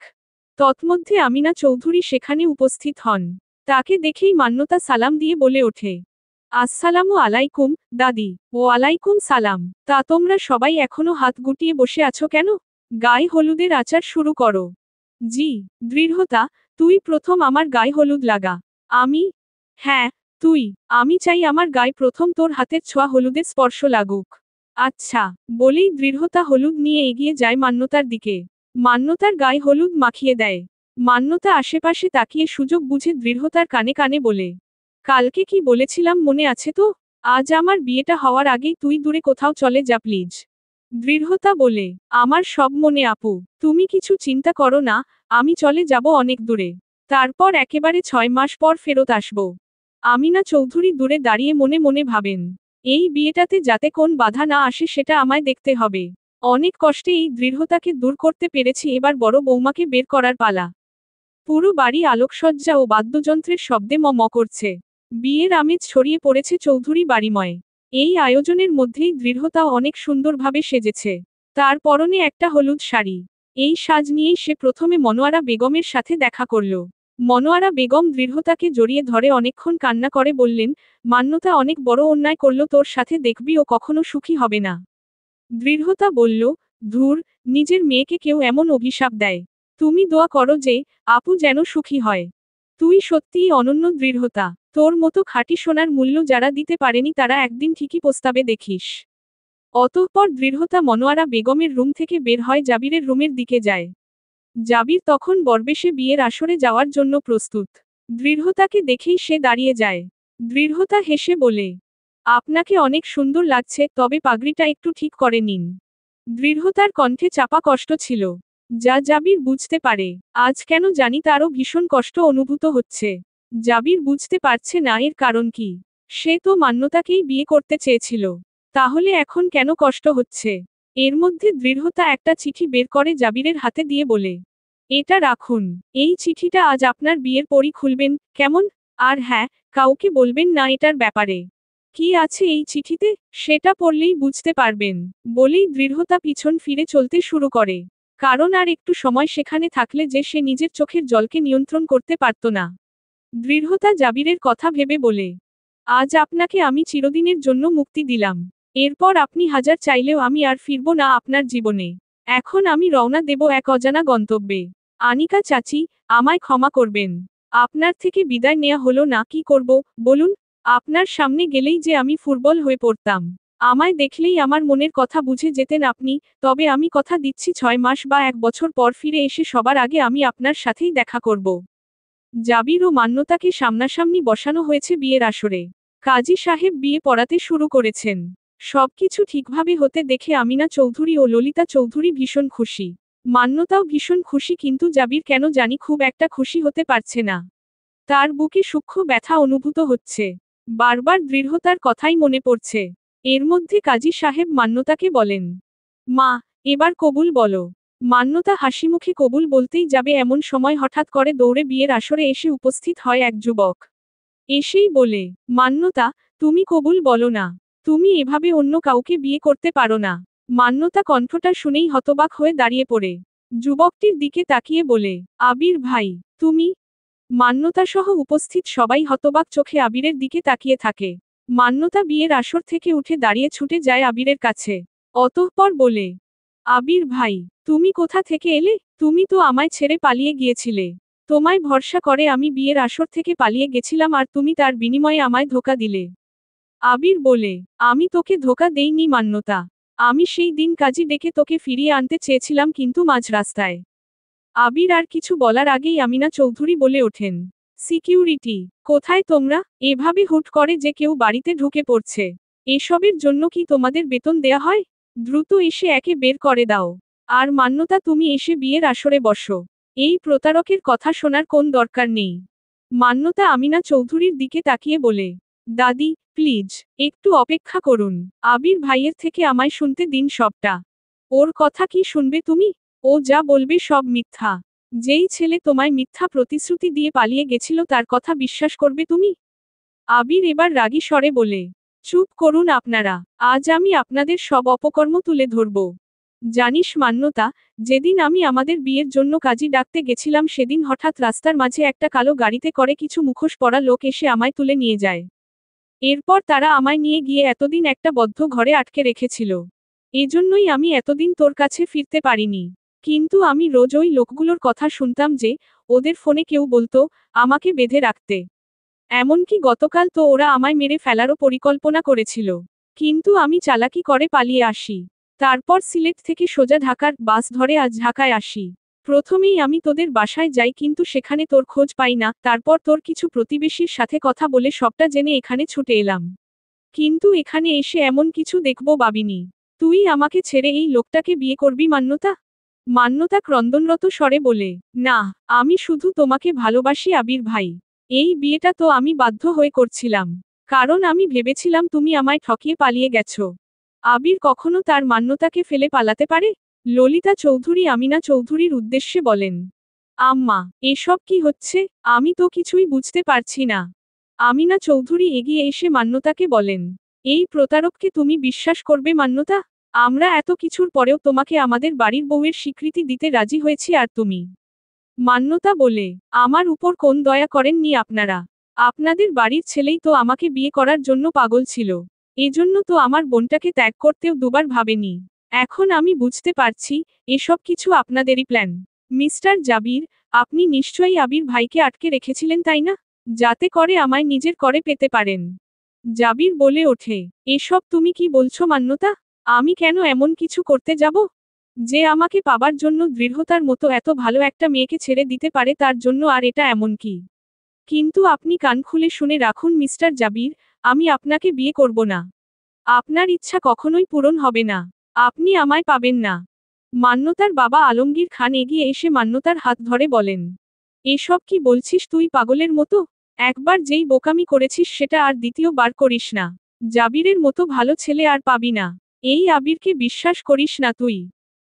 তৎমধ্যে আমিনা চৌধুরী সেখানে উপস্থিত হন। তাকে দেখেই মান্যতা সালাম দিয়ে বলে ওঠে, আসসালামু আলাইকুম, দাদি। ও আলাইকুম সালাম। তা তোমরা সবাই এখনো হাত গুটিয়ে বসে আছো কেন? গায়ে হলুদের আচার শুরু করো। জি, দৃঢ়তা, তুই প্রথম আমার গায়ে হলুদ লাগা। আমি? হ্যাঁ, তুই। আমি চাই আমার গায়ে প্রথম তোর হাতের ছোঁয়া হলুদের স্পর্শ লাগুক। আচ্ছা, বলেই দৃঢ়তা হলুদ নিয়ে এগিয়ে যায় মান্যতার দিকে। মান্যতার গায়ে হলুদ মাখিয়ে দেয়। মান্যতা আশেপাশে তাকিয়ে সুযোগ বুঝে দৃঢ়তার কানে কানে বলে, কালকে কি বলেছিলাম মনে আছে তো? আজ আমার বিয়েটা হওয়ার আগেই তুই দূরে কোথাও চলে যা প্লিজ। দৃঢ়তা বলে, আমার সব মনে আপু, তুমি কিছু চিন্তা করো না, আমি চলে যাব অনেক দূরে। তারপর একেবারে 6 মাস পর ফেরত আসব। আমিনা চৌধুরী দূরে দাঁড়িয়ে মনে মনে ভাবেন, এই বিয়েটাতে যাতে কোন বাধা না আসে সেটা আমায় দেখতে হবে। অনেক কষ্টে এই দৃঢ়তাকে দূর করতে পেরেছি, এবার বড় বৌমাকে বের করার পালা। পুরো বাড়ি আলোকসজ্জা ও বাদ্যযন্ত্রের শব্দে ম করছে। বিয়ের আমেজ ছড়িয়ে পড়েছে চৌধুরী বাড়িময়। এই আয়োজনের মধ্যেই দৃঢ়তাও অনেক সুন্দরভাবে সেজেছে। তার পরনে একটা হলুদ শাড়ি। এই সাজ নিয়েই সে প্রথমে মনোয়ারা বেগমের সাথে দেখা করল। মনোয়ারা বেগম দৃঢ়তাকে জড়িয়ে ধরে অনেকক্ষণ কান্না করে বললেন, মান্যতা অনেক বড় অন্যায় করল তোর সাথে, দেখবি ও কখনো সুখী হবে না। দৃঢ়তা বলল, ধুর, নিজের মেয়েকে কেউ এমন অভিশাপ দেয়? তুমি দোয়া করো যে আপু যেন সুখী হয়। তুই সত্যিই অনন্য দৃঢ়তা। তোর মতো খাঁটি সোনার মূল্য যারা দিতে পারেনি তারা একদিন ঠিকই পস্তাবে দেখিস। অতঃপর দৃঢ়তা মনোয়ারা বেগমের রুম থেকে বের হয় জাবিরের রুমের দিকে যায়। জাবির তখন বরবেশে বিয়ের আসরে যাওয়ার জন্য প্রস্তুত। দৃঢ়তাকে দেখেই সে দাঁড়িয়ে যায়। দৃঢ়তা হেসে বলে, আপনাকে অনেক সুন্দর লাগছে, তবে পাগড়িটা একটু ঠিক করে নিন। দৃঢ়তার কণ্ঠে চাপা কষ্ট ছিল, যা জাবির বুঝতে পারে। আজ কেন জানি তারও ভীষণ কষ্ট অনুভূত হচ্ছে। জাবির বুঝতে পারছে না এর কারণ কি। সে তো মান্যতাকেই বিয়ে করতে চেয়েছিল। তাহলে এখন কেন কষ্ট হচ্ছে? এর মধ্যে দৃঢ়তা একটা চিঠি বের করে জাবিরের হাতে দিয়ে বলে, এটা রাখুন। এই চিঠিটা আজ আপনার বিয়ের পরই খুলবেন, কেমন? আর হ্যাঁ, কাউকে বলবেন না এটার ব্যাপারে। কি আছে এই চিঠিতে, সেটা পড়লেই বুঝতে পারবেন। বলেই দৃঢ়তা পিছন ফিরে চলতে শুরু করে। কারণ আর একটু সময় সেখানে থাকলে যে সে নিজের চোখের জলকে নিয়ন্ত্রণ করতে পারত না। দৃঢ়তা জাবিরের কথা ভেবে বলে, আজ আপনাকে আমি চিরদিনের জন্য মুক্তি দিলাম। এরপর আপনি হাজার চাইলেও আমি আর ফিরব না আপনার জীবনে। এখন আমি রওনা দেব এক অজানা গন্তব্যে। আনিকা চাচি, আমায় ক্ষমা করবেন। আপনার থেকে বিদায় নেওয়া হলো না, কি করব বলুন? আপনার সামনে গেলেই যে আমি ফুটবল হয়ে পড়তাম। আমায় দেখলেই আমার মনের কথা বুঝে যেতেন আপনি। তবে আমি কথা দিচ্ছি 6 মাস বা 1 বছর পর ফিরে এসে সবার আগে আমি আপনার সাথেই দেখা করব। জাবির ও মান্যতাকে সামনাসামনি বসানো হয়েছে বিয়ের আসরে। কাজী সাহেব বিয়ে পড়াতে শুরু করেছেন। সবকিছু ঠিকভাবে হতে দেখে আমিনা চৌধুরী ও ললিতা চৌধুরী ভীষণ খুশি। মান্যতাও ভীষণ খুশি, কিন্তু জাবির কেন জানি খুব একটা খুশি হতে পারছে না। তার বুকে সূক্ষ্ম ব্যথা অনুভূত হচ্ছে। বারবার দৃঢ়তার কথাই মনে পড়ছে। এর মধ্যে কাজী সাহেব মান্যতাকে বলেন, মা, এবার কবুল বলো। মান্যতা হাসিমুখে কবুল বলতেই যাবে এমন সময় হঠাৎ করে দৌড়ে বিয়ের আসরে এসে উপস্থিত হয় এক যুবক। এসেই বলে, মান্যতা, তুমি কবুল বলো না। তুমি এভাবে অন্য কাউকে বিয়ে করতে পারো না। মান্যতা কণ্ঠটা শুনেই হতবাক হয়ে দাঁড়িয়ে পড়ে। যুবকটির দিকে তাকিয়ে বলে, আবির ভাই, তুমি? মান্যতা সহ উপস্থিত সবাই হতবাক চোখে আবিরের দিকে তাকিয়ে থাকে। মান্যতা বিয়ের আসর থেকে উঠে দাঁড়িয়ে ছুটে যায় আবিরের কাছে। অতঃপর বলে, আবির ভাই, তুমি কোথা থেকে এলে? তুমি তো আমায় ছেড়ে পালিয়ে গিয়েছিলে। তোমায় ভরসা করে আমি বিয়ের আসর থেকে পালিয়ে গেছিলাম আর তুমি তার বিনিময়ে আমায় ধোঁকা দিলে। আবির বলে, আমি তোকে ধোঁকা দেইনি মান্যতা। আমি সেই দিন কাজী ডেকে তোকে ফিরিয়ে আনতে চেয়েছিলাম, কিন্তু মাঝ রাস্তায়। আবির আর কিছু বলার আগেই আমিনা চৌধুরী বলে ওঠেন, সিকিউরিটি, কোথায় তোমরা? এভাবে হুট করে যে কেউ বাড়িতে ঢুকে পড়ছে। এসবের জন্য কি তোমাদের বেতন দেয়া হয়? দ্রুত এসে একে বের করে দাও। আর মান্যতা, তুমি এসে বিয়ের আসরে বসো। এই প্রতারকের কথা শোনার কোন দরকার নেই। মান্যতা আমিনা চৌধুরীর দিকে তাকিয়ে বলে, দাদি, প্লিজ, একটু অপেক্ষা করুন। আবির ভাইয়ের থেকে আমায় শুনতে দিন সবটা। ওর কথা কি শুনবে তুমি? ও যা বলবে সব মিথ্যা। যেই ছেলে তোমায় মিথ্যা প্রতিশ্রুতি দিয়ে পালিয়ে গেছিল তার কথা বিশ্বাস করবে তুমি? আবির এবার রাগী স্বরে বলে, চুপ করুন আপনারা। আজ আমি আপনাদের সব অপকর্ম তুলে ধরব। জানিস মান্যতা, যেদিন আমি আমাদের বিয়ের জন্য কাজী ডাকতে গেছিলাম সেদিন হঠাৎ রাস্তার মাঝে একটা কালো গাড়িতে করে কিছু মুখোশ পরা লোক এসে আমায় তুলে নিয়ে যায়। এরপর তারা আমায় নিয়ে গিয়ে এতদিন একটা বদ্ধ ঘরে আটকে রেখেছিল। এজন্যই আমি এতদিন তোর কাছে ফিরতে পারিনি। কিন্তু আমি রোজ ওই লোকগুলোর কথা শুনতাম যে, ওদের ফোনে কেউ বলতো, আমাকে বেঁধে রাখতে। এমনকি গতকাল তো ওরা আমায় মেরে ফেলারও পরিকল্পনা করেছিল। কিন্তু আমি চালাকি করে পালিয়ে আসি। তারপর সিলেট থেকে সোজা ঢাকার বাস ধরে আজ ঢাকায় আসি। প্রথমেই আমি তোদের বাসায় যাই, কিন্তু সেখানে তোর খোঁজ পাই না। তারপর তোর কিছু প্রতিবেশীর সাথে কথা বলে সবটা জেনে এখানে ছুটে এলাম। কিন্তু এখানে এসে এমন কিছু দেখব ভাবিনি। তুই আমাকে ছেড়ে এই লোকটাকে বিয়ে করবি মান্যতা? মান্যতা ক্রন্দনরত স্বরে বলে, না, আমি শুধু তোমাকে ভালোবাসি আবির ভাই। এই বিয়েটা তো আমি বাধ্য হয়ে করছিলাম। কারণ আমি ভেবেছিলাম তুমি আমায় ঠকিয়ে পালিয়ে গেছো। আবির কখনো তার মান্যতাকে ফেলে পালাতে পারে? ললিতা চৌধুরী আমিনা চৌধুরীর উদ্দেশ্যে বলেন, আম্মা, এসব কি হচ্ছে? আমি তো কিছুই বুঝতে পারছি না। আমিনা চৌধুরী এগিয়ে এসে মান্যতাকে বলেন, এই প্রতারককে তুমি বিশ্বাস করবে মান্যতা? আমরা এত কিছুর পরেও তোমাকে আমাদের বাড়ির বউয়ের স্বীকৃতি দিতে রাজি হয়েছি, আর তুমি? মান্যতা বলে, আমার উপর কোন দয়া করেননি আপনারা? আপনাদের বাড়ির ছেলেই তো আমাকে বিয়ে করার জন্য পাগল ছিল। এজন্য তো আমার বোনটাকে ত্যাগ করতেও দুবার ভাবেনি। এখন আমি বুঝতে পারছি, এসব কিছু আপনাদেরই প্ল্যান। মিস্টার জাবির, আপনি নিশ্চয়ই আবির ভাইকে আটকে রেখেছিলেন, তাই না? যাতে করে আমায় নিজের করে পেতে পারেন। জাবির বলে ওঠে, এসব তুমি কি বলছো মান্যতা? আমি কেন এমন কিছু করতে যাব? যে আমাকে পাবার জন্য দৃঢ়তার মতো এত ভালো একটা মেয়েকে ছেড়ে দিতে পারে, তার জন্য আর এটা এমন কি? কিন্তু আপনি কান খুলে শুনে রাখুন মিস্টার জাবির, আমি আপনাকে বিয়ে করব না। আপনার ইচ্ছা কখনোই পূরণ হবে না। আপনি আমায় পাবেন না। মান্যতার বাবা আলমগীর খান এগিয়ে এসে মান্যতার হাত ধরে বলেন, এসব কি বলছিস তুই পাগলের মতো? একবার যেই বোকামি করেছিস সেটা আর দ্বিতীয়বার করিস না। জাবিরের মতো ভালো ছেলে আর পাবি না। এই আবিরকে বিশ্বাস করিস না তুই।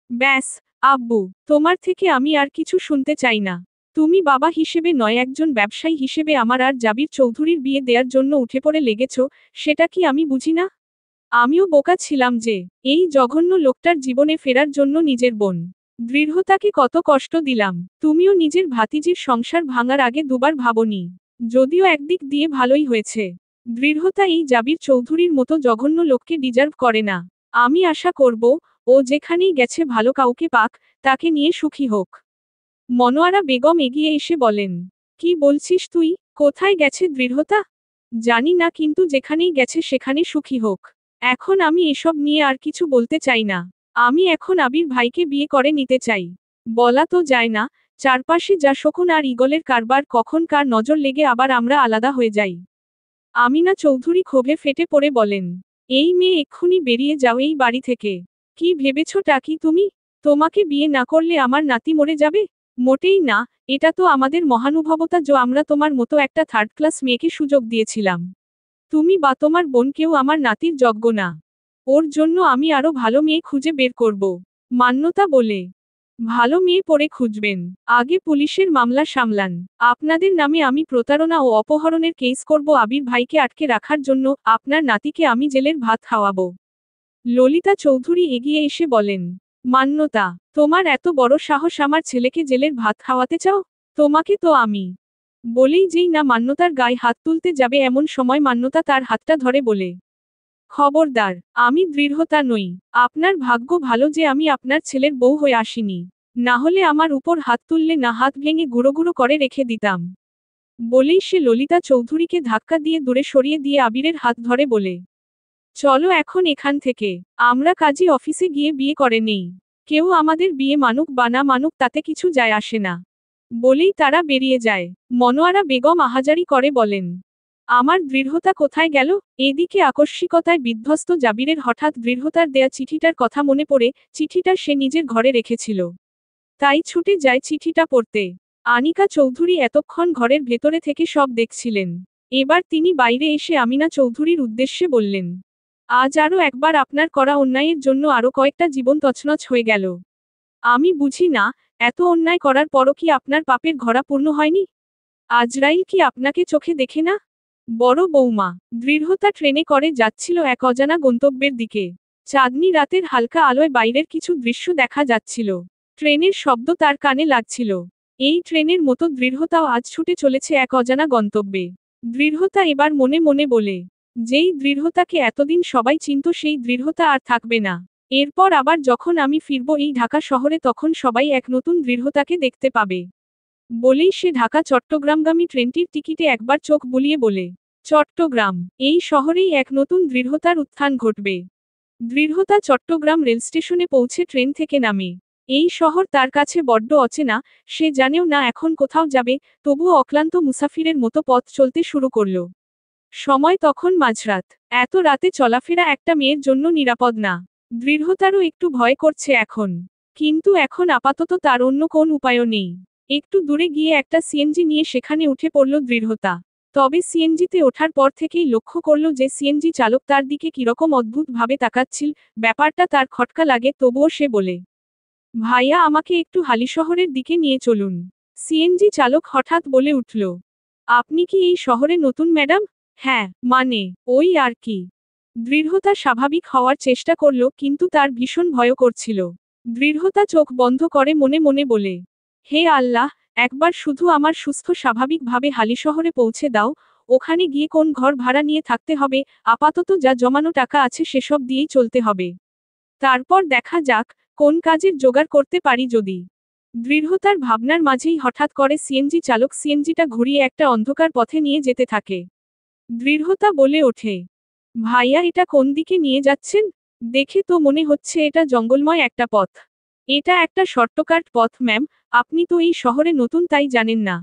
ব্যাস, আব্বু, তোমার থেকে আমি আর কিছু শুনতে চাই না। তুমি বাবা হিসেবে নয়, একজন ব্যবসায়ী হিসেবে আমার আর জাবির চৌধুরীর বিয়ে দেওয়ার জন্য উঠে পড়ে লেগেছ, সেটা কি আমি বুঝি না? আমিও বোকা ছিলাম যে এই জঘন্য লোকটার জীবনে ফেরার জন্য নিজের বোন দৃঢ়তাকে কত কষ্ট দিলাম। তুমিও নিজের ভাতিজির সংসার ভাঙার আগে দুবার ভাবনি। যদিও একদিক দিয়ে ভালোই হয়েছে। দৃঢ়তা এই জাবির চৌধুরীর মতো জঘন্য লোককে ডিজার্ভ করে না। আমি আশা করব, ও যেখানেই গেছে ভালো কাউকে পাক, তাকে নিয়ে সুখী হোক। মনোয়ারা বেগম এগিয়ে এসে বলেন, কি বলছিস তুই? কোথায় গেছে দৃঢ়তা? জানি না, কিন্তু যেখানেই গেছে সেখানে সুখী হোক। এখন আমি এসব নিয়ে আর কিছু বলতে চাই না। আমি এখন আবির ভাইকে বিয়ে করে নিতে চাই। বলা তো যায় না, চারপাশে যা শকুন আর ঈগলের কারবার, কখন কার নজর লেগে আবার আমরা আলাদা হয়ে যাই। আমিনা চৌধুরী ক্ষোভে ফেটে পড়ে বলেন, এই মেয়ে, এক্ষুনি বেরিয়ে যাও এই বাড়ি থেকে। কি ভেবেছোটা কি তুমি? তোমাকে বিয়ে না করলে আমার নাতি মরে যাবে? মোটেই না, এটা তো আমাদের মহানুভবতা যে আমরা তোমার মতো একটা থার্ড ক্লাস মেয়েকে সুযোগ দিয়েছিলাম। তুমি বা তোমার বোন কেউ আমার নাতির যোগ্য না। ওর জন্য আমি আরো ভালো মেয়ে খুঁজে বের করব। মান্যতা বলে, ভালো মেয়ে পরে খুঁজবেন, আগে পুলিশের মামলা সামলান। আপনাদের নামে আমি প্রতারণা ও অপহরণের কেস করব। আবির ভাইকে আটকে রাখার জন্য আপনার নাতিকে আমি জেলের ভাত খাওয়াবো। ললিতা চৌধুরী এগিয়ে এসে বলেন, মান্যতা, তোমার এত বড় সাহস আমার ছেলেকে জেলের ভাত খাওয়াতে চাও? তোমাকে তো আমি বলেই যেই না মান্যতার গায়ে হাত তুলতে যাবে, এমন সময় মান্যতা তার হাতটা ধরে বলে, খবরদার, আমি দৃঢ়তা নই। আপনার ভাগ্য ভালো যে আমি আপনার ছেলের বউ হয়ে আসিনি। না হলে আমার উপর হাত তুললে না হাত ভেঙে গুঁড়ো গুঁড়ো করে রেখে দিতাম। বলেই সে ললিতা চৌধুরীকে ধাক্কা দিয়ে দূরে সরিয়ে দিয়ে আবিরের হাত ধরে বলে, চলো এখন এখান থেকে, আমরা কাজী অফিসে গিয়ে বিয়ে করে নেই। কেউ আমাদের বিয়ে মানুক বা না মানুক তাতে কিছু যায় আসে না। বলেই তারা বেরিয়ে যায়। মনোয়ারা বেগম আহাজারি করে বলেন, আমার দৃঢ়তা কোথায় গেল? এদিকে আকস্মিকতায় বিধ্বস্ত জাবিরের হঠাৎ দৃঢ়তার দেয়া চিঠিটার কথা মনে পড়ে। চিঠিটা সে নিজের ঘরে রেখেছিল, তাই ছুটে যায় চিঠিটা পড়তে। আনিকা চৌধুরী এতক্ষণ ঘরের ভেতরে থেকে সব দেখছিলেন। এবার তিনি বাইরে এসে আমিনা চৌধুরীর উদ্দেশ্যে বললেন, আজ আরও একবার আপনার করা অন্যায়ের জন্য আরও কয়েকটা জীবন তছনছ হয়ে গেল। আমি বুঝি না, এত অন্যায় করার পরও কি আপনার পাপের ঘরা পূর্ণ হয়নি? আজরাইল কি আপনাকে চোখে দেখে না? বড় বৌমা, দৃঢ়তা ট্রেনে করে যাচ্ছিল এক অজানা গন্তব্যের দিকে। চাঁদনি রাতের হালকা আলোয় বাইরের কিছু দৃশ্য দেখা যাচ্ছিল। ট্রেনের শব্দ তার কানে লাগছিল। এই ট্রেনের মতো দৃঢ়তাও আজ ছুটে চলেছে এক অজানা গন্তব্যে। দৃঢ়তা এবার মনে মনে বলে, যেই দৃঢ়তাকে এতদিন সবাই চিনত সেই দৃঢ়তা আর থাকবে না। এরপর আবার যখন আমি ফিরব এই ঢাকা শহরে, তখন সবাই এক নতুন দৃঢ়তাকে দেখতে পাবে। বলেই সে ঢাকা চট্টগ্রামগামী ট্রেনটির টিকিটে একবার চোখ বুলিয়ে বলে, চট্টগ্রাম, এই শহরেই এক নতুন দৃঢ়তার উত্থান ঘটবে। দৃঢ়তা চট্টগ্রাম রেল স্টেশনে পৌঁছে ট্রেন থেকে নামে। এই শহর তার কাছে বড্ড অচেনা, সে জানেও না এখন কোথাও যাবে, তবুও অক্লান্ত মুসাফিরের মতো পথ চলতে শুরু করল। সময় তখন মাঝরাত। এত রাতে চলাফেরা একটা মেয়ের জন্য নিরাপদ না। দৃঢ়তারও একটু ভয় করছে এখন। কিন্তু এখন আপাতত তার অন্য কোন উপায়ও নেই। একটু দূরে গিয়ে একটা সিএনজি নিয়ে সেখানে উঠে পড়ল দৃঢ়তা। তবে সিএনজিতে ওঠার পর থেকেই লক্ষ্য করল যে সিএনজি চালক তার দিকে কিরকম অদ্ভুতভাবে তাকাচ্ছিল। ব্যাপারটা তার খটকা লাগে, তবুও সে বলে, ভাইয়া, আমাকে একটু হালিশহরের দিকে নিয়ে চলুন। সিএনজি চালক হঠাৎ বলে উঠল, আপনি কি এই শহরে নতুন ম্যাডাম? হ্যাঁ, মানে ওই আর কি। দৃঢ়তা স্বাভাবিক হওয়ার চেষ্টা করল, কিন্তু তার ভীষণ ভয় করছিল। দৃঢ়তা চোখ বন্ধ করে মনে মনে বলে, হে আল্লাহ, একবার শুধু আমার সুস্থ স্বাভাবিকভাবে হালিশহরে পৌঁছে দাও। ওখানে গিয়ে কোন ঘর ভাড়া নিয়ে থাকতে হবে, আপাতত যা জমানো টাকা আছে সেসব দিয়েই চলতে হবে। তারপর দেখা যাক কোন কাজের জোগাড় করতে পারি যদি। দৃঢ়তার ভাবনার মাঝেই হঠাৎ করে সিএনজি চালক সিএনজিটা ঘুরিয়ে একটা অন্ধকার পথে নিয়ে যেতে থাকে। দৃঢ়তা বলে ওঠে, ভাইয়া, এটা কোন দিকে নিয়ে যাচ্ছেন? দেখে তো মনে হচ্ছে এটা জঙ্গলময় একটা পথ। এটা একটা শর্টকাট পথ ম্যাম, আপনি তো এই শহরে নতুন তাই জানেন না।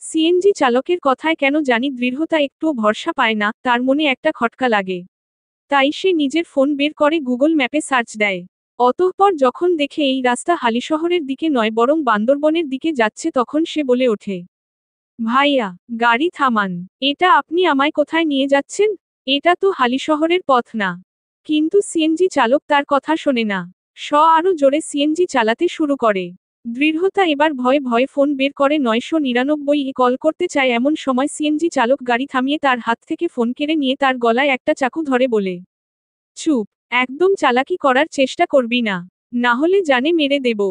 সিএনজি চালকের কথায় কেন জানি দৃঢ়তা একটুও ভরসা পায় না, তার মনে একটা খটকা লাগে। তাই সে নিজের ফোন বের করে গুগল ম্যাপে সার্চ দেয়। অতঃপর যখন দেখে এই রাস্তা হালিশহরের দিকে নয় বরং বান্দরবনের দিকে যাচ্ছে, তখন সে বলে ওঠে, ভাইয়া, গাড়ি থামান। এটা আপনি আমায় কোথায় নিয়ে যাচ্ছেন? এটা তো হালিশহরের পথ না। কিন্তু সিএনজি চালক তার কথা শোনে না। আরো জোরে সিএনজি চালাতে শুরু করে। দৃঢ়তা এবার ভয়ে ভয়ে ফোন বের করে 999 এ কল করতে চায়। এমন সময় সিএনজি চালক গাড়ি থামিয়ে তার হাত থেকে ফোন কেড়ে নিয়ে তার গলায় একটা চাকু ধরে বলে, চুপ, একদম চালাকি করার চেষ্টা করবি না, না হলে জানে মেরে দেব।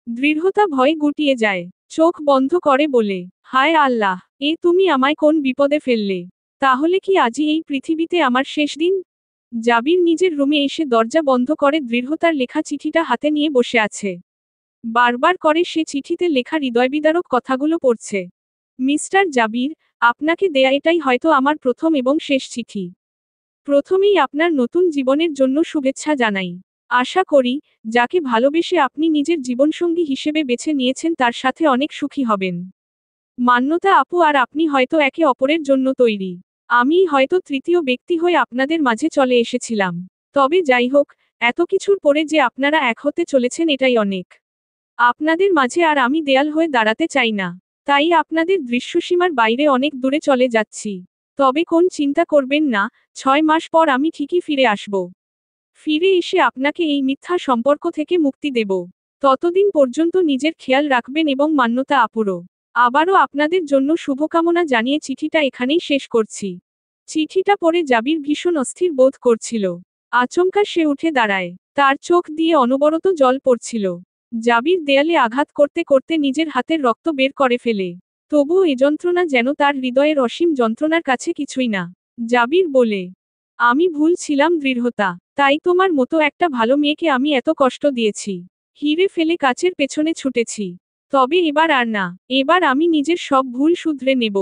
দৃঢ়তা ভয়ে গুটিয়ে যায়, চোখ বন্ধ করে বলে, হায় আল্লাহ, তুমি আমায় কোন বিপদে ফেললে? তাহলে কি আজই এই পৃথিবীতে আমার শেষ দিন? জাবির নিজের রুমে এসে দরজা বন্ধ করে দৃঢ়তার লেখা চিঠিটা হাতে নিয়ে বসে আছে। বারবার করে সে চিঠিতে লেখা হৃদয়বিদারক কথাগুলো পড়ছে। মিস্টার জাবির, আপনাকে দেয়া এটাই হয়তো আমার প্রথম এবং শেষ চিঠি। প্রথমেই আপনার নতুন জীবনের জন্য শুভেচ্ছা জানাই। আশা করি, যাকে ভালোবেসে আপনি নিজের জীবনসঙ্গী হিসেবে বেছে নিয়েছেন তার সাথে অনেক সুখী হবেন। মান্যতা আপু আর আপনি হয়তো একে অপরের জন্য তৈরি। আমিই হয়তো তৃতীয় ব্যক্তি হয়ে আপনাদের মাঝে চলে এসেছিলাম। তবে যাই হোক, এত কিছুর পরে যে আপনারা এক হতে চলেছেন এটাই অনেক। আপনাদের মাঝে আর আমি দেয়াল হয়ে দাঁড়াতে চাই না। তাই আপনাদের দৃশ্যসীমার বাইরে অনেক দূরে চলে যাচ্ছি। তবে কোন চিন্তা করবেন না, 6 মাস পর আমি ঠিকই ফিরে আসব। ফিরে এসে আপনাকে এই মিথ্যা সম্পর্ক থেকে মুক্তি দেব। ততদিন পর্যন্ত নিজের খেয়াল রাখবেন এবং মান্যতা আপুরও। আবারও আপনাদের জন্য শুভকামনা জানিয়ে চিঠিটা এখানেই শেষ করছি। চিঠিটা পড়ে জাবির ভীষণ অস্থির বোধ করছিল। আচমকা সে উঠে দাঁড়ায়। তার চোখ দিয়ে অনবরত জল পড়ছিল। জাবির দেয়ালে আঘাত করতে করতে নিজের হাতের রক্ত বের করে ফেলে। তবুও এ যন্ত্রণা যেন তার হৃদয়ের অসীম যন্ত্রণার কাছে কিছুই না। জাবির বলে, আমি ভুল ছিলাম দৃঢ়তা। তাই তোমার মতো একটা ভালো মেয়েকে আমি এত কষ্ট দিয়েছি। হিরে ফেলে কাচের পেছনে ছুটেছি। তবে এবার আর না, এবার আমি নিজের সব ভুল শুধরে নেব।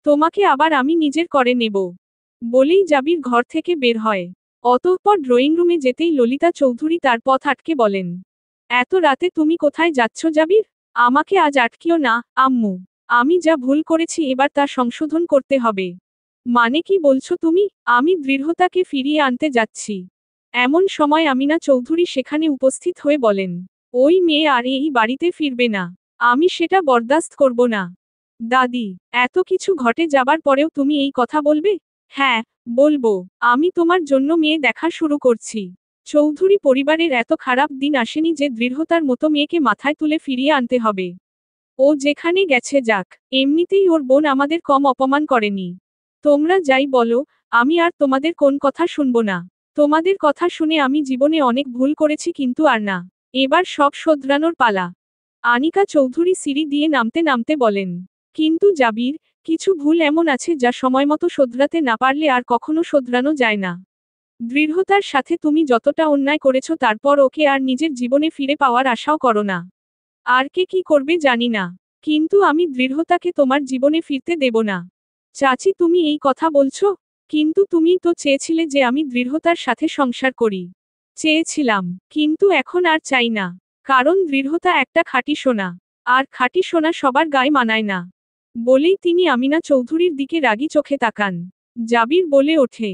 তোমাকে আবার আমি নিজের করে নেব। বলেই জাবির ঘর থেকে বের হয়। অতঃপর ড্রয়িং রুমে যেতেই ললিতা চৌধুরী তার পথ আটকে বলেন, এত রাতে তুমি কোথায় যাচ্ছ জাবির? আমাকে আজ আটকিও না, আম্মু। আমি যা ভুল করেছি এবার তা সংশোধন করতে হবে। মানে কি বলছো তুমি? আমি দৃঢ়তাকে ফিরিয়ে আনতে যাচ্ছি। এমন সময় আমিনা চৌধুরী সেখানে উপস্থিত হয়ে বলেন, ওই মেয়ে আর এই বাড়িতে ফিরবে না। আমি সেটা বরদাস্ত করব না। দাদি, এত কিছু ঘটে যাবার পরেও তুমি এই কথা বলবে? হ্যাঁ, বলবো। আমি তোমার জন্য মেয়ে দেখা শুরু করছি। চৌধুরী পরিবারের এত খারাপ দিন আসেনি যে দৃঢ়তার মতো মেয়েকে মাথায় তুলে ফিরিয়ে আনতে হবে। ও যেখানে গেছে যাক, এমনিতেই ওর বোন আমাদের কম অপমান করেনি। তোমরা যাই বলো, আমি আর তোমাদের কোন কথা শুনবো না। তোমাদের কথা শুনে আমি জীবনে অনেক ভুল করেছি কিন্তু আর না। এবার সব শোধরানোর পালা। আনিকা চৌধুরী সিঁড়ি দিয়ে নামতে নামতে বলেন, কিন্তু জাবির, কিছু ভুল এমন আছে যা সময়মতো শোধরাতে না পারলে আর কখনো শোধরানো যায় না। দৃঢ়তার সাথে তুমি যতটা অন্যায় করেছ তারপর ওকে আর নিজের জীবনে ফিরে পাওয়ার আশাও করো না। আর কে কি করবে জানি না। কিন্তু আমি দৃঢ়তাকে তোমার জীবনে ফিরতে দেব না। চাচি তুমি এই কথা বলছো? কিন্তু তুমি তো চেয়েছিলে যে আমি দৃঢ়তার সাথে সংসার করি। চেয়েছিলাম, কিন্তু এখন আর চাই না। কারণ দৃঢ়তা একটা খাঁটি সোনা। আর খাঁটি সোনা সবার গায়ে মানায় না। বলেই তিনি আমিনা চৌধুরীর দিকে রাগী চোখে তাকান। জাবির বলে ওঠে,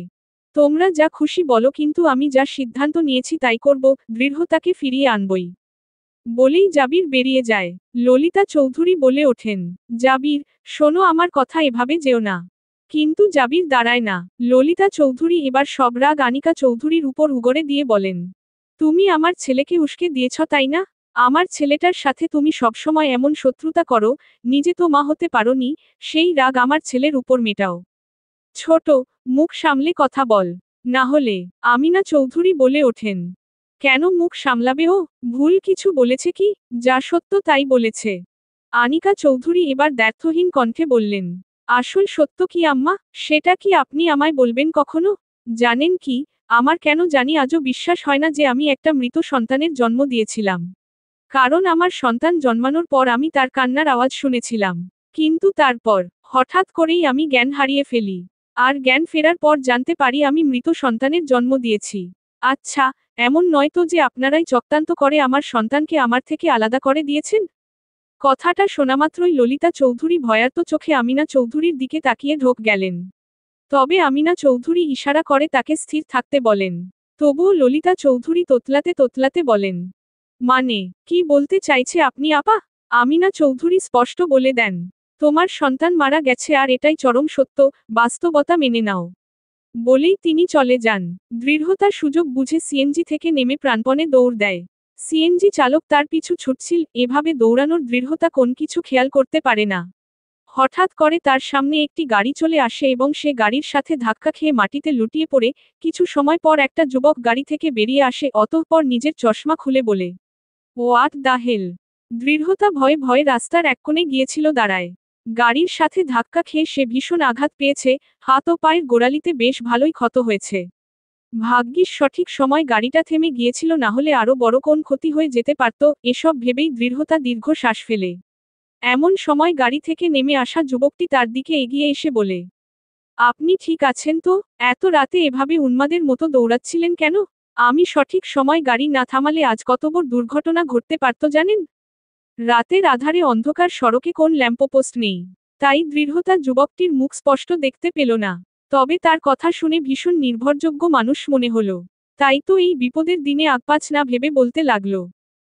তোমরা যা খুশি বলো কিন্তু আমি যা সিদ্ধান্ত নিয়েছি তাই করব, দৃঢ়তাকে ফিরিয়ে আনবই। বলেই জাবির বেরিয়ে যায়। ললিতা চৌধুরী বলে ওঠেন, জাবির, শোনো আমার কথা এভাবে যেও না। কিন্তু জাবির দাঁড়ায় না। ললিতা চৌধুরী এবার সব রাগ আনিকা চৌধুরীর উপর উগরে দিয়ে বলেন, তুমি আমার ছেলেকে উস্কে দিয়েছ তাই না? আমার ছেলেটার সাথে তুমি সবসময় এমন শত্রুতা করো, নিজে তো মা হতে পারোনি, সেই রাগ আমার ছেলের উপর মেটাও। ছোট, মুখ সামলে কথা বল। না হলে, আমিনা চৌধুরী বলে ওঠেন, কেন মুখ সামলাবে ও? ভুল কিছু বলেছে কি? যা সত্য তাই বলেছে। আনিকা চৌধুরী এবার দ্ব্যর্থহীন কণ্ঠে বললেন, আসল সত্য কি আম্মা? সেটা কি আপনি আমায় বলবেন কখনো? জানেন কি, আমার কেন জানি আজও বিশ্বাস হয় না যে আমি একটা মৃত সন্তানের জন্ম দিয়েছিলাম। কারণ আমার সন্তান জন্মানোর পর আমি তার কান্নার আওয়াজ শুনেছিলাম। কিন্তু তারপর, হঠাৎ করেই আমি জ্ঞান হারিয়ে ফেলি। আর জ্ঞান ফেরার পর জানতে পারি আমি মৃত সন্তানের জন্ম দিয়েছি। আচ্ছা, এমন নয় তো যে আপনারাই চক্রান্ত করে আমার সন্তানকে আমার থেকে আলাদা করে দিয়েছেন? কথাটা শোনামাত্রই ললিতা চৌধুরী ভয়ার্ত চোখে আমিনা চৌধুরীর দিকে তাকিয়ে ঢোক গেলেন। তবে আমিনা চৌধুরী ইশারা করে তাকে স্থির থাকতে বলেন। তবুও ললিতা চৌধুরী তোতলাতে তোতলাতে বলেন, মানে, কি বলতে চাইছে আপনি আপা? আমিনা চৌধুরী স্পষ্ট বলে দেন, তোমার সন্তান মারা গেছে আর এটাই চরম সত্য, বাস্তবতা মেনে নাও। বলেই তিনি চলে যান। দৃঢ়তা সুযোগ বুঝে সিএনজি থেকে নেমে প্রাণপণে দৌড় দেয়। সিএনজি চালক তার পিছু ছুটছিল, এভাবে দৌড়ানোর দৃঢ়তা কোন কিছু খেয়াল করতে পারে না। হঠাৎ করে তার সামনে একটি গাড়ি চলে আসে এবং সে গাড়ির সাথে ধাক্কা খেয়ে মাটিতে লুটিয়ে পড়ে। কিছু সময় পর একটা যুবক গাড়ি থেকে বেরিয়ে আসে, অতঃপর নিজের চশমা খুলে বলে, হোয়াট দ্য হেল। দৃঢ়তা ভয়ে ভয়ে রাস্তার এক কোণে গিয়েছিল দাঁড়ায়। গাড়ির সাথে ধাক্কা খেয়ে সে ভীষণ আঘাত পেয়েছে, হাত ও পায়ের গোড়ালিতে বেশ ভালোই ক্ষত হয়েছে। ভাগ্যিস সঠিক সময় গাড়িটা থেমে গিয়েছিল, না হলে আরো বড় কোন ক্ষতি হয়ে যেতে পারত। এসব ভেবেই দৃঢ়তা দীর্ঘ শ্বাস ফেলে। এমন সময় গাড়ি থেকে নেমে আসা যুবকটি তার দিকে এগিয়ে এসে বলে, আপনি ঠিক আছেন তো? এত রাতে এভাবে উন্মাদের মতো দৌড়াচ্ছিলেন কেন? আমি সঠিক সময় গাড়ি না থামালে আজ কত বড় দুর্ঘটনা ঘটতে পারত জানেন? রাতের আধারে অন্ধকার সড়কে কোন ল্যাম্পপোস্ট নেই, তাই দৃঢ়তা যুবকটির মুখ স্পষ্ট দেখতে পেল না। তবে তার কথা শুনে ভীষণ নির্ভরযোগ্য মানুষ মনে হলো। তাই তো এই বিপদের দিনে আগপাছ না ভেবে বলতে লাগলো,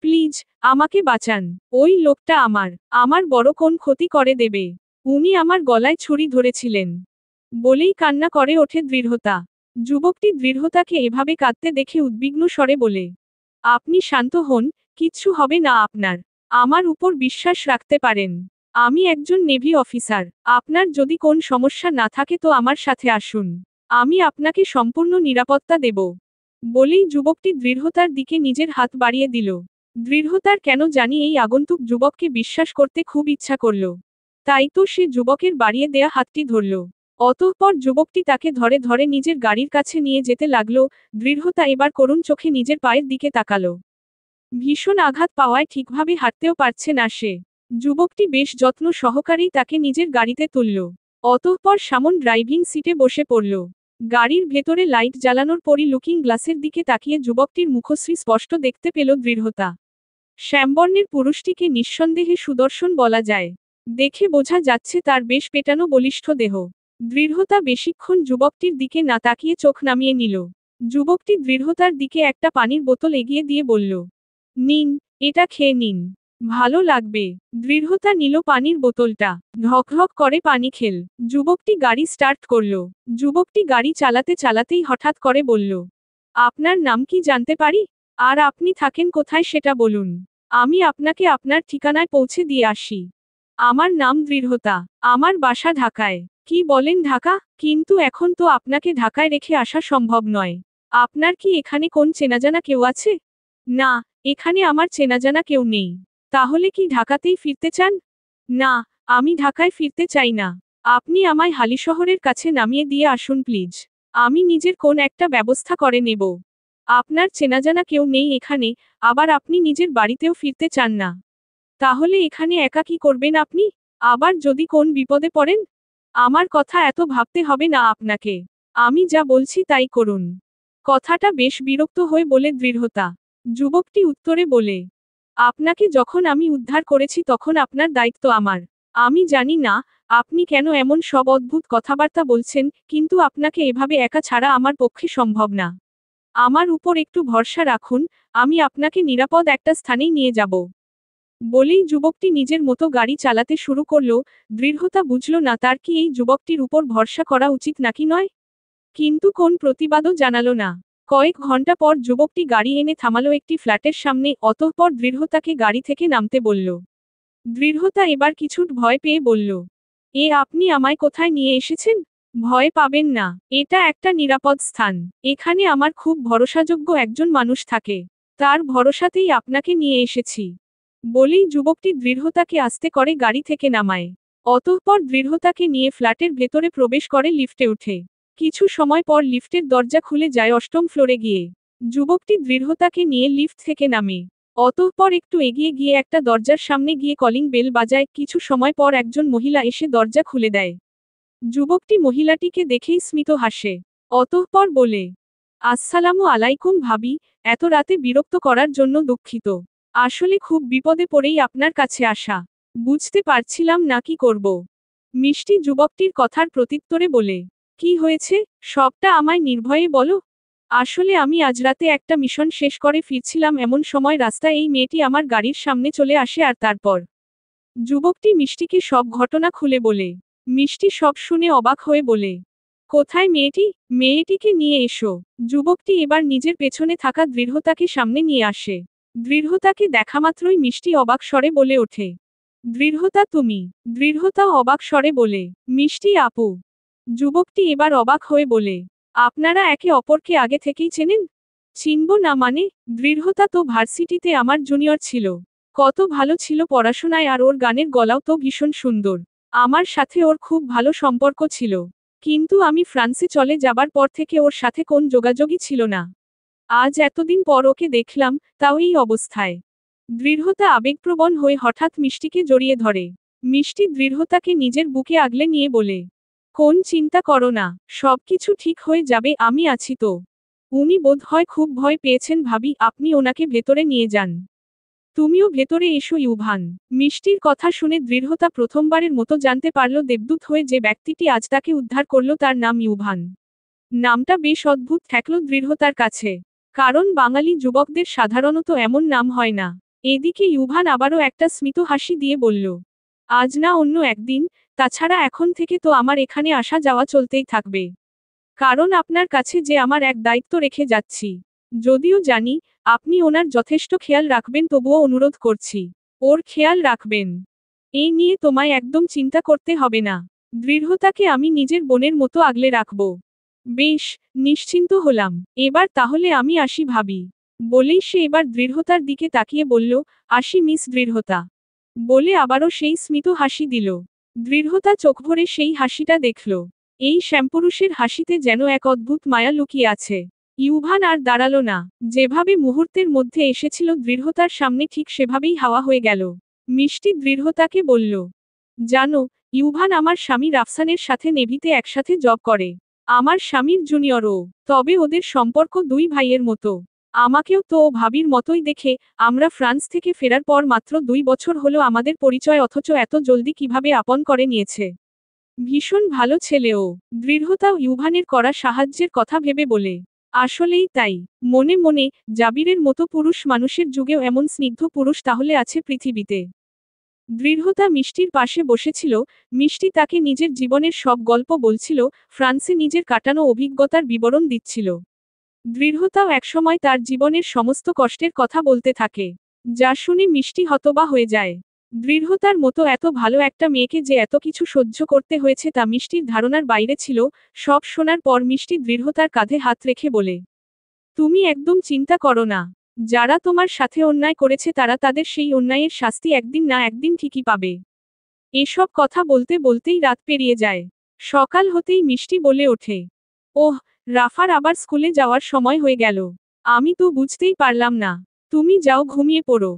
প্লিজ, আমাকে বাঁচান। ওই লোকটা আমার বড় কোন ক্ষতি করে দেবে। উনি আমার গলায় ছুরি ধরেছিলেন। বলেই কান্না করে ওঠে দৃঢ়তা। যুবকটি দৃঢ়তাকে এভাবে কাঁদতে দেখে উদ্বিগ্ন স্বরে বলে, আপনি শান্ত হন, কিচ্ছু হবে না আপনার। আমার উপর বিশ্বাস রাখতে পারেন। আমি একজন নেভি অফিসার। আপনার যদি কোন সমস্যা না থাকে তো আমার সাথে আসুন। আমি আপনাকে সম্পূর্ণ নিরাপত্তা দেব। বলেই যুবকটি দৃঢ়তার দিকে নিজের হাত বাড়িয়ে দিল। দৃঢ়তার কেন জানি এই আগন্তুক যুবককে বিশ্বাস করতে খুব ইচ্ছা করল। তাই তো সে যুবকের বাড়িয়ে দেয়া হাতটি ধরল। অতঃপর যুবকটি তাকে ধরে ধরে নিজের গাড়ির কাছে নিয়ে যেতে লাগলো। দৃঢ়তা এবার করুণ চোখে নিজের পায়ের দিকে তাকালো। ভীষণ আঘাত পাওয়ায় ঠিকভাবে হাঁটতেও পারছে না সে। যুবকটি বেশ যত্ন সহকারেই তাকে নিজের গাড়িতে তুলল। অতঃপর সামন ড্রাইভিং সিটে বসে পড়ল। গাড়ির ভেতরে লাইট জ্বালানোর পরই লুকিং গ্লাসের দিকে তাকিয়ে যুবকটির মুখশ্রী স্পষ্ট দেখতে পেল দৃঢ়তা। শ্যামবর্ণের পুরুষটিকে নিঃসন্দেহে সুদর্শন বলা যায়। দেখে বোঝা যাচ্ছে তার বেশ পেটানো বলিষ্ঠ দেহ। দৃঢ়তা বেশিক্ষণ যুবকটির দিকে না তাকিয়ে চোখ নামিয়ে নিল। যুবকটি দৃঢ়তার দিকে একটা পানির বোতল এগিয়ে দিয়ে বলল, নিন, এটা খেয়ে নিন। ভালো লাগবে। দৃঢ়তা নিল পানির বোতলটা। ঢকঢক করে পানি খেল। যুবকটি গাড়ি স্টার্ট করল। যুবকটি গাড়ি চালাতে চালাতেই হঠাৎ করে বলল, আপনার নাম কি জানতে পারি? আর আপনি থাকেন কোথায় সেটা বলুন। আমি আপনাকে আপনার ঠিকানায় পৌঁছে দিয়ে আসি। আমার নাম দৃঢ়তা। আমার বাসা ঢাকায়। কি বলেন ঢাকা? কিন্তু এখন তো আপনাকে ঢাকায় রেখে আসা সম্ভব নয়। আপনার কি এখানে কোন চেনাজানা কেউ আছে? না, এখানে আমার চেনাজানা কেউ নেই। তাহলে কি ঢাকাতেই ফিরতে চান? না, আমি ঢাকায় ফিরতে চাই না। আপনি আমায় হালিশহরের কাছে নামিয়ে দিয়ে আসুন প্লিজ। আমি নিজের কোন একটা ব্যবস্থা করে নেব। আপনার চেনাজানা কেউ নেই এখানে, আবার আপনি নিজের বাড়িতেও ফিরতে চান না। তাহলে এখানে একা কি করবেন আপনি? আবার যদি কোন বিপদে পড়েন? আমার কথা এত ভাবতে হবে না আপনাকে। আমি যা বলছি তাই করুন। কথাটা বেশ বিরক্ত হয়ে বলে দৃঢ়তা। যুবকটি উত্তরে বলে, আপনাকে যখন আমি উদ্ধার করেছি তখন আপনার দায়িত্ব আমার। আমি জানি না আপনি কেন এমন সব অদ্ভুত কথাবার্তা বলছেন, কিন্তু আপনাকে এভাবে একা ছাড়া আমার পক্ষে সম্ভব না। আমার উপর একটু ভরসা রাখুন, আমি আপনাকে নিরাপদ একটা স্থানেই নিয়ে যাব। বলেই যুবকটি নিজের মতো গাড়ি চালাতে শুরু করল। দৃঢ়তা বুঝল না তার কি এই যুবকটির উপর ভরসা করা উচিত নাকি নয়। কিন্তু কোন প্রতিবাদও জানালো না। কয়েক ঘন্টা পর যুবকটি গাড়ি এনে থামালো একটি ফ্ল্যাটের সামনে, অতঃপর দৃঢ়তাকে গাড়ি থেকে নামতে বলল। দৃঢ়তা এবার কিছুটা ভয় পেয়ে বলল, আপনি আমায় কোথায় নিয়ে এসেছেন? ভয় পাবেন না, এটা একটা নিরাপদ স্থান। এখানে আমার খুব ভরসাযোগ্য একজন মানুষ থাকে। তার ভরসাতেই আপনাকে নিয়ে এসেছি। বলেই যুবকটি দৃঢ়তাকে আস্তে করে গাড়ি থেকে নামায়। অতঃপর দৃঢ়তাকে নিয়ে ফ্ল্যাটের ভেতরে প্রবেশ করে লিফটে উঠে। কিছু সময় পর লিফটের দরজা খুলে যায় ৮ম ফ্লোরে গিয়ে। যুবকটি দৃঢ়তাকে নিয়ে লিফট থেকে নামে। অতঃপর একটু এগিয়ে গিয়ে একটা দরজার সামনে গিয়ে কলিং বেল বাজায়। কিছু সময় পর একজন মহিলা এসে দরজা খুলে দেয়। যুবকটি মহিলাটিকে দেখেই স্মিত হাসে। অতঃপর বলে, আসসালামু আলাইকুম ভাবি, এত রাতে বিরক্ত করার জন্য দুঃখিত। আসলে খুব বিপদে পড়েই আপনার কাছে আসা। বুঝতে পারছিলাম না কি করব। মিষ্টি যুবকটির কথার প্রত্যুত্তরে বলে, কি হয়েছে, সবটা আমায় নির্ভয়ে বলো। আসলে আমি আজ রাতে একটা মিশন শেষ করে ফিরছিলাম, এমন সময় রাস্তায় এই মেয়েটি আমার গাড়ির সামনে চলে আসে আর তারপর। যুবকটি মিষ্টিকে সব ঘটনা খুলে বলে। মিষ্টি সব শুনে অবাক হয়ে বলে, কোথায় মেয়েটি? মেয়েটিকে নিয়ে এসো। যুবকটি এবার নিজের পেছনে থাকা দৃঢ়তাকে সামনে নিয়ে আসে। দৃঢ়তাকে দেখামাত্রই মিষ্টি অবাক স্বরে বলে ওঠে, দৃঢ়তা তুমি? দৃঢ়তাও অবাক স্বরে বলে, মিষ্টি আপু। যুবকটি এবার অবাক হয়ে বলে, আপনারা একে অপরকে আগে থেকেই চেনেন? চিনব না মানে? দৃঢ়তা তো ভার্সিটিতে আমার জুনিয়র ছিল। কত ভালো ছিল পড়াশোনায়, আর ওর গানের গলাও তো ভীষণ সুন্দর। আমার সাথে ওর খুব ভালো সম্পর্ক ছিল। কিন্তু আমি ফ্রান্সে চলে যাবার পর থেকে ওর সাথে কোন যোগাযোগই ছিল না। আজ এতদিন পর ওকে দেখলাম, তাও এই অবস্থায়। দৃঢ়তা আবেগপ্রবণ হয়ে হঠাৎ মিষ্টিকে জড়িয়ে ধরে। মিষ্টি দৃঢ়তাকে নিজের বুকে আগলে নিয়ে বলে, কোন চিন্তা করো না, সবকিছু ঠিক হয়ে যাবে, আমি আছি তো। উনি বোধহয় খুব ভয় পেয়েছেন ভাবি, আপনি ওনাকে ভেতরে নিয়ে যান। তুমিও ভেতরে এসো ইউভান। মিষ্টির কথা শুনে দৃঢ়তা প্রথমবারের মতো জানতে পারল দেবদূত হয়ে যে ব্যক্তিটি আজ তাকে উদ্ধার করল তার নাম ইউভান। নামটা বেশ অদ্ভুত ঠেকল দৃঢ়তার কাছে। কারণ বাঙালি যুবকদের সাধারণত এমন নাম হয় না। এদিকে ইউভান আবারও একটা স্মিত হাসি দিয়ে বলল, আজ না অন্য একদিন, তাছাড়া এখন থেকে তো আমার এখানে আসা যাওয়া চলতেই থাকবে। কারণ আপনার কাছে যে আমার এক দায়িত্ব রেখে যাচ্ছি। যদিও জানি আপনি ওনার যথেষ্ট খেয়াল রাখবেন, তবুও অনুরোধ করছি, ওর খেয়াল রাখবেন। এই নিয়ে তোমায় একদম চিন্তা করতে হবে না। দৃঢ়তাকে আমি নিজের বোনের মতো আগলে রাখব। বেশ, নিশ্চিন্ত হলাম। এবার তাহলে আমি আসি ভাবি। বলেই সে এবার দৃঢ়তার দিকে তাকিয়ে বলল, আসি মিস দৃঢ়তা। বলে আবারও সেই স্মিত হাসি দিল। দৃঢ়তা চোখ ভরে সেই হাসিটা দেখল। এই শ্যামপুরুষের হাসিতে যেন এক অদ্ভুত মায়া লুকিয়ে আছে। ইউভান আর দাঁড়ালো না। যেভাবে মুহূর্তের মধ্যে এসেছিল দৃঢ়তার সামনে, ঠিক সেভাবেই হাওয়া হয়ে গেল। মিষ্টি দৃঢ়তাকে বলল, জানো, ইউভান আমার স্বামী রাফসানের সাথে নেভিতে একসাথে জব করে। আমার স্বামীর জুনিয়রও। তবে ওদের সম্পর্ক দুই ভাইয়ের মতো। আমাকেও তো ও ভাবির মতোই দেখে। আমরা ফ্রান্স থেকে ফেরার পর মাত্র 2 বছর হলো আমাদের পরিচয়, অথচ এত জলদি কিভাবে আপন করে নিয়েছে। ভীষণ ভালো ছেলে ও। দৃঢ়তাও ইউভানের করা সাহায্যের কথা ভেবে বলে, আসলেই তাই। মনে মনে, জাবিরের মতো পুরুষ মানুষের যুগেও এমন স্নিগ্ধ পুরুষ তাহলে আছে পৃথিবীতে। দৃঢ়তা মিষ্টির পাশে বসেছিল। মিষ্টি তাকে নিজের জীবনের সব গল্প বলছিল, ফ্রান্সে নিজের কাটানো অভিজ্ঞতার বিবরণ দিচ্ছিল। দৃঢ়তাও একসময় তার জীবনের সমস্ত কষ্টের কথা বলতে থাকে। যা শুনে মিষ্টি হতবাক হয়ে যায়। দৃঢ়তার মতো এত ভালো একটা মেয়েকে যে এত কিছু সহ্য করতে হয়েছে তা মিষ্টির ধারণার বাইরে ছিল। সব শোনার পর মিষ্টি দৃঢ়তার কাঁধে হাত রেখে বলে, তুমি একদম চিন্তা করো না। যারা তোমার সাথে অন্যায় করেছে তারা তাদের সেই অন্যায়ের শাস্তি একদিন না একদিন ঠিকই পাবে। এসব কথা বলতে বলতেই রাত পেরিয়ে যায়। সকাল হতেই মিষ্টি বলে ওঠে, ওহ, রাফার আবার স্কুলে যাওয়ার সময় হয়ে গেল। আমি তো বুঝতেই পারলাম না। তুমি যাও, ঘুমিয়ে পড়ো।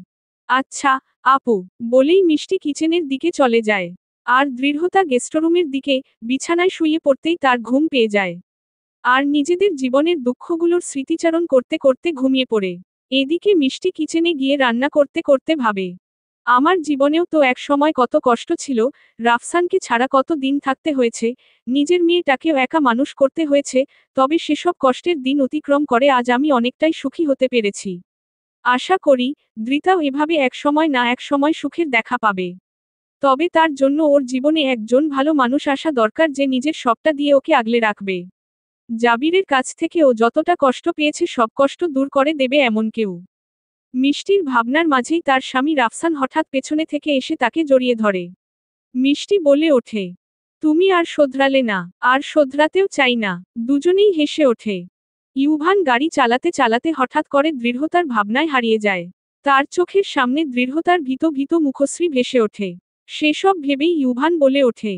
আচ্ছা আপু। বলেই মিষ্টি কিচেনের দিকে চলে যায়। আর দৃঢ়তা গেস্টরুমের দিকে, বিছানায় শুয়ে পড়তেই তার ঘুম পেয়ে যায়। আর নিজেদের জীবনের দুঃখগুলোর স্মৃতিচারণ করতে করতে ঘুমিয়ে পড়ে। এদিকে মিষ্টি কিচেনে গিয়ে রান্না করতে করতে ভাবে, আমার জীবনেও তো এক সময় কত কষ্ট ছিল। রাফসানকে ছাড়া কত দিন থাকতে হয়েছে। নিজের মেয়েটাকেও একা মানুষ করতে হয়েছে। তবে সেসব কষ্টের দিন অতিক্রম করে আজ আমি অনেকটাই সুখী হতে পেরেছি। আশা করি ধৃতাও এভাবে এক সময় না এক সময় সুখের দেখা পাবে। তবে তার জন্য ওর জীবনে একজন ভালো মানুষ আসা দরকার, যে নিজের সবটা দিয়ে ওকে আগলে রাখবে। জাবিরের কাছ থেকে ও যতটা কষ্ট পেয়েছে সব কষ্ট দূর করে দেবে এমন কেউ। মিষ্টির ভাবনার মাঝেই তার স্বামী রাফসান হঠাৎ পেছনে থেকে এসে তাকে জড়িয়ে ধরে। মিষ্টি বলে ওঠে, তুমি আর শোধরালে না, আর শোধরাতেও চাই না। দুজনেই হেসে ওঠে। ইউভান গাড়ি চালাতে চালাতে হঠাৎ করে দৃঢ়তার ভাবনায় হারিয়ে যায়। তার চোখের সামনে দৃঢ়তার ভীত ভীত মুখশ্রী ভেসে ওঠে। সেসব ভেবেই ইউভান বলে ওঠে,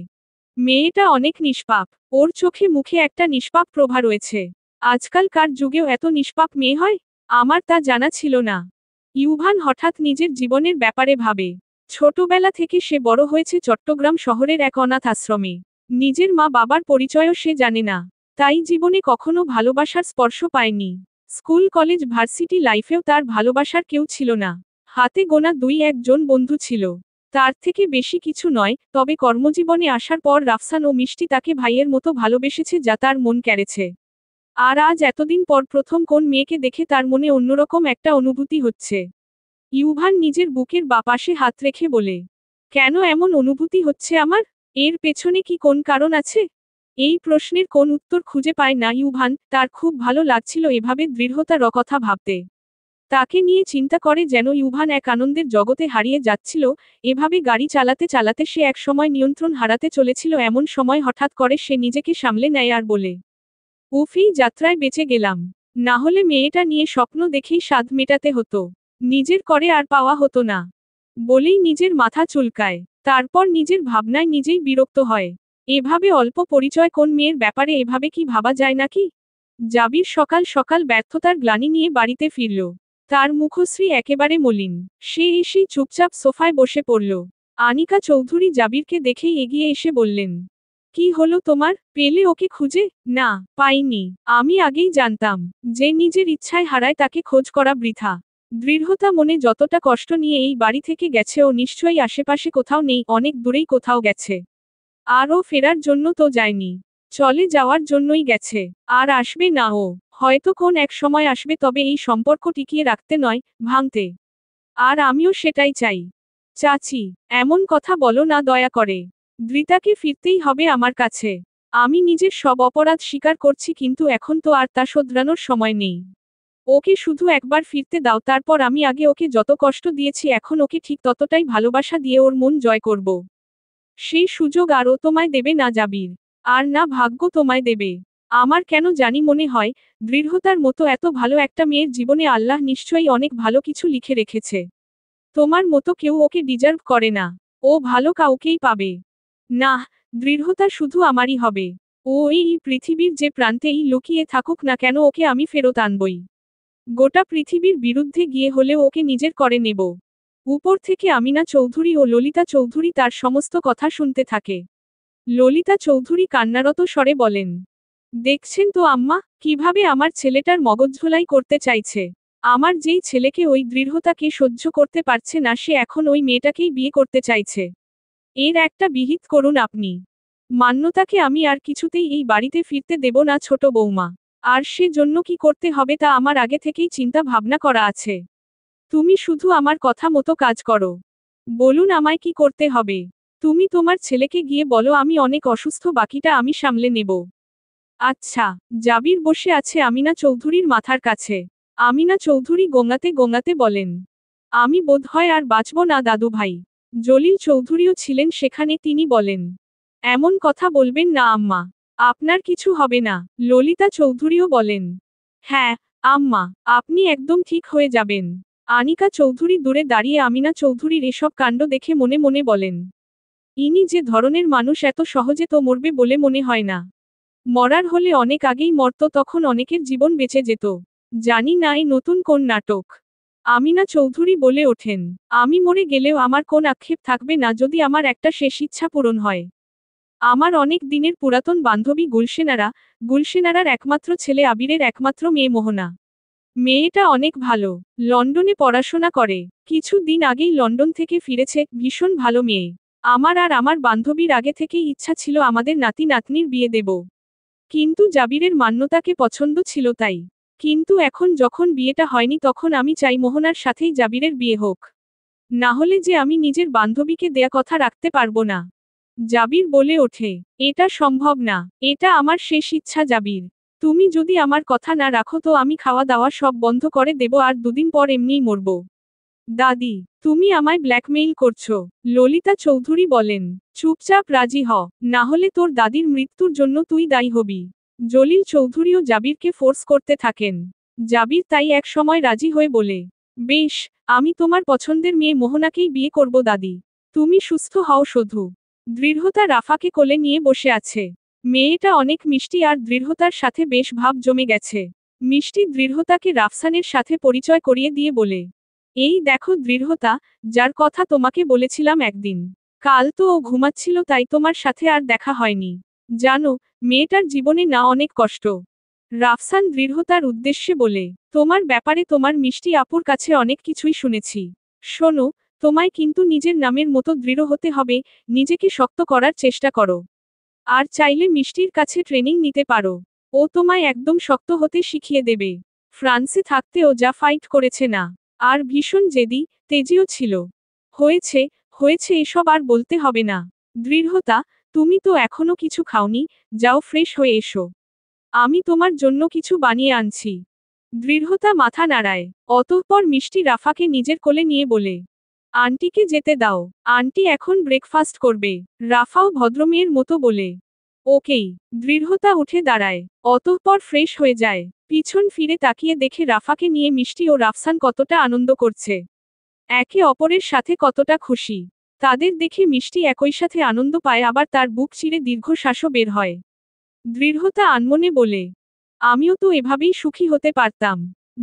মেয়েটা অনেক নিষ্পাপ। ওর চোখে মুখে একটা নিষ্পাপ প্রভা রয়েছে। আজকালকার যুগেও এত নিষ্পাপ মেয়ে হয়? আমার তা জানা ছিল না। ইউভান হঠাৎ নিজের জীবনের ব্যাপারে ভাবে। ছোটবেলা থেকে সে বড় হয়েছে চট্টগ্রাম শহরের এক অনাথ আশ্রমে। নিজের মা বাবার পরিচয়ও সে জানে না। তাই জীবনে কখনো ভালোবাসার স্পর্শ পায়নি। স্কুল কলেজ ভার্সিটি লাইফেও তার ভালোবাসার কেউ ছিল না। হাতে গোনা 2-1 জন বন্ধু ছিল। তার থেকে বেশি কিছু নয়। তবে কর্মজীবনে আসার পর রাফসান ও মিষ্টি তাকে ভাইয়ের মতো ভালোবেসেছে, যা তার মন কেড়েছে। আর আজ এতদিন পর প্রথম কোন মেয়েকে দেখে তার মনে অন্যরকম একটা অনুভূতি হচ্ছে। ইউভান নিজের বুকের পাশে হাত রেখে বলে, কেন এমন অনুভূতি হচ্ছে আমার? এর পেছনে কি কোন কারণ আছে? এই প্রশ্নের কোন উত্তর খুঁজে পায় না ইউভান, তার খুব ভালো লাগছিল এভাবে দৃঢ়তার কথা ভাবতে। তাকে নিয়ে চিন্তা করে যেন ইউভান এক আনন্দের জগতে হারিয়ে যাচ্ছিল। এভাবে গাড়ি চালাতে চালাতে সে এক সময় নিয়ন্ত্রণ হারাতে চলেছিল, এমন সময় হঠাৎ করে সে নিজেকে সামলে নেয় আর বলে, উফ, এই যাত্রায় বেঁচে গেলাম। না হলে মেয়েটা নিয়ে স্বপ্ন দেখেই স্বাদ মেটাতে হতো, নিজের করে আর পাওয়া হতো না। বলেই নিজের মাথা চুলকায়, তারপর নিজের ভাবনায় নিজেই বিরক্ত হয়। এভাবে অল্প পরিচয় কোন মেয়ের ব্যাপারে এভাবে কি ভাবা যায় নাকি? জাবির সকাল সকাল ব্যর্থতার গ্লানি নিয়ে বাড়িতে ফিরল। তার মুখশ্রী একেবারে মলিন। সে এসেই চুপচাপ সোফায় বসে পড়ল। আনিকা চৌধুরী জাবিরকে দেখেই এগিয়ে এসে বললেন, কি হলো তোমার? পেলে ওকে খুঁজে? না, পাইনি। আমি আগেই জানতাম যে নিজের ইচ্ছায় হারায় তাকে খোঁজ করা বৃথা। দৃঢ়তা মনে যতটা কষ্ট নিয়ে এই বাড়ি থেকে গেছে ও নিশ্চয়ই আশেপাশে কোথাও নেই, অনেক দূরেই কোথাও গেছে। আর ও ফেরার জন্য তো যায়নি, চলে যাওয়ার জন্যই গেছে। আর আসবে না ও, হয়তো কোন এক সময় আসবে, তবে এই সম্পর্ক টিকিয়ে রাখতে নয়, ভাঙতে। আর আমিও সেটাই চাই। চাচি, এমন কথা বলো না দয়া করে। ধৃতাকে ফিরতেই হবে আমার কাছে। আমি নিজের সব অপরাধ স্বীকার করছি, কিন্তু এখন তো আর তা শোধরানোর সময় নেই। ওকে শুধু একবার ফিরতে দাও, তারপর আমি আগে ওকে যত কষ্ট দিয়েছি এখন ওকে ঠিক ততটাই ভালোবাসা দিয়ে ওর মন জয় করব। সেই সুযোগ আর ও তোমায় দেবে না জাবির, আর না ভাগ্য তোমায় দেবে। আমার কেন জানি মনে হয়, দৃঢ়তার মতো এত ভালো একটা মেয়ের জীবনে আল্লাহ নিশ্চয়ই অনেক ভালো কিছু লিখে রেখেছে। তোমার মতো কেউ ওকে ডিজার্ভ করে না। ও ভালো কাউকেই পাবে না। দৃঢ়তা শুধু আমারই হবে। ও এই পৃথিবীর যে প্রান্তেই লুকিয়ে থাকুক না কেন, ওকে আমি ফেরত আনবই। গোটা পৃথিবীর বিরুদ্ধে গিয়ে হলেও ওকে নিজের করে নেব। উপর থেকে আমিনা চৌধুরী ও ললিতা চৌধুরী তার সমস্ত কথা শুনতে থাকে। ললিতা চৌধুরী কান্নারত স্বরে বলেন, দেখছেন তো আম্মা, কিভাবে আমার ছেলেটার মগজধোলাই করতে চাইছে। আমার যেই ছেলেকে ওই দৃঢ়তাকে সহ্য করতে পারছে না, সে এখন ওই মেয়েটাকেই বিয়ে করতে চাইছে। এর একটা বিহিত করুন আপনি। মান্যতাকে আমি আর কিছুতেই এই বাড়িতে ফিরতে দেব না ছোট বৌমা। আর সে জন্য কি করতে হবে তা আমার আগে থেকেই চিন্তা ভাবনা করা আছে। তুমি শুধু আমার কথা মতো কাজ করো। বলুন আমায় কি করতে হবে। তুমি তোমার ছেলেকে গিয়ে বলো আমি অনেক অসুস্থ, বাকিটা আমি সামলে নেব। আচ্ছা। জাবির বসে আছে আমিনা চৌধুরীর মাথার কাছে। আমিনা চৌধুরী গোঙাতে গোঙাতে বলেন, আমি বোধহয় আর বাঁচব না দাদু ভাই। জলিল চৌধুরীও ছিলেন সেখানে, তিনি বলেন, এমন কথা বলবেন না আম্মা, আপনার কিছু হবে না। ললিতা চৌধুরীও বলেন, হ্যাঁ আম্মা, আপনি একদম ঠিক হয়ে যাবেন। আনিকা চৌধুরী দূরে দাঁড়িয়ে আমিনা চৌধুরীর এসব কাণ্ড দেখে মনে মনে বলেন, ইনি যে ধরনের মানুষ, এত সহজে তো মরবে বলে মনে হয় না। মরার হলে অনেক আগেই মরত, তখন অনেকের জীবন বেঁচে যেত। জানি না এই নতুন কোন নাটক। আমিনা চৌধুরী বলে ওঠেন, আমি মরে গেলেও আমার কোন আক্ষেপ থাকবে না যদি আমার একটা শেষ ইচ্ছা পূরণ হয়। আমার অনেক দিনের পুরাতন বান্ধবী গুলশেনারার একমাত্র ছেলে আবিরের একমাত্র মেয়ে মোহনা। মেয়েটা অনেক ভালো, লন্ডনে পড়াশোনা করে। কিছু দিন আগেই লন্ডন থেকে ফিরেছে, ভীষণ ভালো মেয়ে। আমার আর আমার বান্ধবীর আগে থেকেই ইচ্ছা ছিল আমাদের নাতি নাতনির বিয়ে দেব। কিন্তু জাবিরের মান্যতাকে পছন্দ ছিল তাই। কিন্তু এখন যখন বিয়েটা হয়নি, তখন আমি চাই মোহনার সাথেই জাবিরের বিয়ে হোক। না হলে যে আমি নিজের বান্ধবীকে দেয়া কথা রাখতে পারবো না। জাবির বলে ওঠে, এটা সম্ভব না, এটা আমার শেষ ইচ্ছা জাবির। তুমি যদি আমার কথা না রাখো তো আমি খাওয়া দাওয়া সব বন্ধ করে দেব আর দুদিন পর এমনিই মরব। দাদি, তুমি আমায় ব্ল্যাকমেইল করছো। ললিতা চৌধুরী বলেন, চুপচাপ রাজি হ, না হলে তোর দাদির মৃত্যুর জন্য তুই দায়ী হবি। জলিল চৌধুরীও জাবিরকে ফোর্স করতে থাকেন। জাবির তাই এক সময় রাজি হয়ে বলে, বেশ, আমি তোমার পছন্দের মেয়ে মোহনাকেই বিয়ে করব দাদি। তুমি সুস্থ হও শুধু। দৃঢ়তা রাফাকে কোলে নিয়ে বসে আছে। মেয়েটা অনেক মিষ্টি আর দৃঢ়তার সাথে বেশ ভাব জমে গেছে। মিষ্টি দৃঢ়তাকে রাফসানের সাথে পরিচয় করিয়ে দিয়ে বলে, এই দেখো দৃঢ়তা, যার কথা তোমাকে বলেছিলাম একদিন। কাল তো ও ঘুমাচ্ছিল তাই তোমার সাথে আর দেখা হয়নি। জানো, মেয়েটার জীবনে না অনেক কষ্ট। রাফসান দৃঢ়তার উদ্দেশ্যে বলে, তোমার ব্যাপারে তোমার মিষ্টি আপুর কাছে অনেক কিছুই শুনেছি। শোনো, তোমায় কিন্তু নিজের নামের মতো দৃঢ় হতে হবে, নিজেকে শক্ত করার চেষ্টা করো। আর চাইলে মিষ্টির কাছে ট্রেনিং নিতে পারো। ও তোমায় একদম শক্ত হতে শিখিয়ে দেবে। ফ্রান্সে থাকতেও যা ফাইট করেছে না, আর ভীষণ জেদি, তেজিও ছিল। হয়েছে, হয়েছে, এসব আর বলতে হবে না। দৃঢ়তা, তুমি তো এখনো কিছু খাওনি, যাও ফ্রেশ হয়ে এসো। আমি তোমার জন্য কিছু বানিয়ে আনছি। দৃঢ়তা মাথা নাড়ায়। অতঃপর মিষ্টি রাফাকে নিজের কোলে নিয়ে বলে, আন্টিকে যেতে দাও, আন্টি এখন ব্রেকফাস্ট করবে। রাফাও ভদ্রমেয়ের মতো বলে, ওকেই। দৃঢ়তা উঠে দাঁড়ায়। অতঃপর ফ্রেশ হয়ে যায়। পিছন ফিরে তাকিয়ে দেখে রাফাকে নিয়ে মিষ্টি ও রাফসান কতটা আনন্দ করছে, একে অপরের সাথে কতটা খুশি। তাদের দেখে মিষ্টি একই সাথে আনন্দ পায়, আবার তার বুক চিরে দীর্ঘশ্বাসও বের হয়। দৃঢ়তা আনমনে বলে, আমিও তো এভাবেই সুখী হতে পারতাম,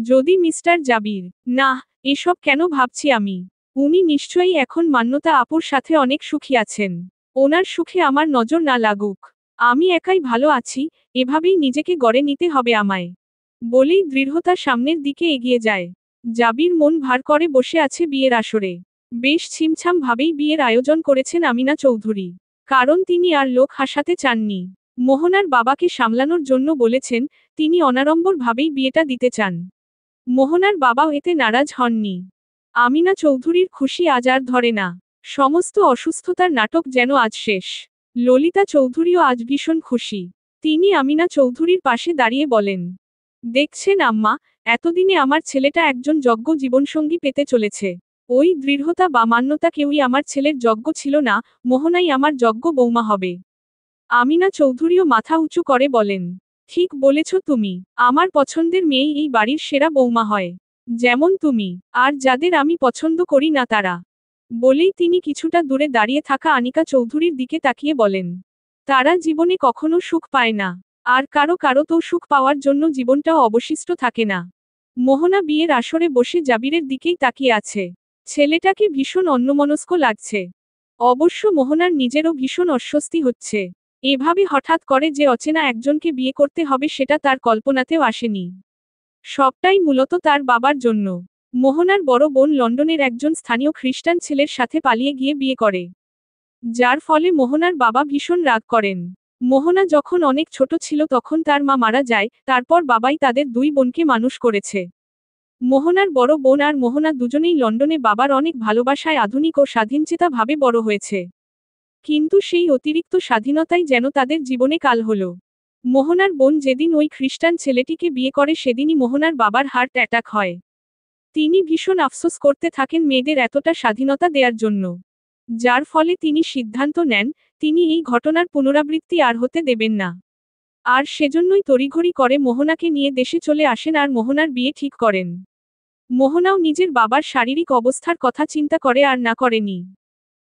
যদি মিস্টার জাবির। না, এসব কেন ভাবছি আমি? উনি নিশ্চয়ই এখন মান্যতা আপুর সাথে অনেক সুখী আছেন। ওনার সুখে আমার নজর না লাগুক। আমি একাই ভালো আছি, এভাবেই নিজেকে গড়ে নিতে হবে আমায়। বলেই দৃঢ়তা সামনের দিকে এগিয়ে যায়। জাবির মন ভার করে বসে আছে বিয়ের আসরে। বেশ ছিমছাম ভাবেই বিয়ের আয়োজন করেছেন আমিনা চৌধুরী। কারণ তিনি আর লোক হাসাতে চাননি। মোহনার বাবাকে সামলানোর জন্য বলেছেন, তিনি অনাড়ম্বর ভাবেই বিয়েটা দিতে চান। মোহনার বাবাও এতে নারাজ হননি। আমিনা চৌধুরীর খুশি আজ আর ধরে না। সমস্ত অসুস্থতার নাটক যেন আজ শেষ। ললিতা চৌধুরীও আজ ভীষণ খুশি। তিনি আমিনা চৌধুরীর পাশে দাঁড়িয়ে বলেন, দেখছেন আম্মা, এতদিনে আমার ছেলেটা একজন যোগ্য জীবনসঙ্গী পেতে চলেছে। ওই দৃঢ়তা বা মান্যতা কেউই আমার ছেলের যোগ্য ছিল না, মোহনাই আমার যোগ্য বৌমা হবে। আমিনা চৌধুরীও মাথা উঁচু করে বলেন, ঠিক বলেছ তুমি, আমার পছন্দের মেয়েই এই বাড়ির সেরা বৌমা হয়। যেমন তুমি, আর যাদের আমি পছন্দ করি না তারা। বলেই তিনি কিছুটা দূরে দাঁড়িয়ে থাকা আনিকা চৌধুরীর দিকে তাকিয়ে বলেন, তারা জীবনে কখনো সুখ পায় না, আর কারো কারো তো সুখ পাওয়ার জন্য জীবনটাও অবশিষ্ট থাকে না। মোহনা বিয়ের আসরে বসে জাবিরের দিকেই তাকিয়ে আছে। ছেলেটাকে ভীষণ অন্যমনস্ক লাগছে। অবশ্য মোহনার নিজেরও ভীষণ অস্বস্তি হচ্ছে। এভাবে হঠাৎ করে যে অচেনা একজনকে বিয়ে করতে হবে সেটা তার কল্পনাতেও আসেনি। সবটাই মূলত তার বাবার জন্য। মোহনার বড় বোন লন্ডনের একজন স্থানীয় খ্রিস্টান ছেলের সাথে পালিয়ে গিয়ে বিয়ে করে, যার ফলে মোহনার বাবা ভীষণ রাগ করেন। মোহনা যখন অনেক ছোট ছিল তখন তার মা মারা যায়, তারপর বাবাই তাদের দুই বোনকে মানুষ করেছে। মোহনার বড় বোন আর মোহনা দুজনেই লন্ডনে বাবার অনেক ভালোবাসায় আধুনিক ও স্বাধীনচেতা ভাবে বড় হয়েছে। কিন্তু সেই অতিরিক্ত স্বাধীনতাই যেন তাদের জীবনে কাল হলো। মোহনার বোন যেদিন ওই খ্রিস্টান ছেলেটিকে বিয়ে করে সেদিনই মোহনার বাবার হার্ট অ্যাটাক হয়। তিনি ভীষণ আফসোস করতে থাকেন মেয়েদের এতটা স্বাধীনতা দেওয়ার জন্য। যার ফলে তিনি সিদ্ধান্ত নেন, তিনি এই ঘটনার পুনরাবৃত্তি আর হতে দেবেন না। আর সেজন্যই তড়িঘড়ি করে মোহনাকে নিয়ে দেশে চলে আসেন আর মোহনার বিয়ে ঠিক করেন। মোহনাও নিজের বাবার শারীরিক অবস্থার কথা চিন্তা করে আর না করেনি।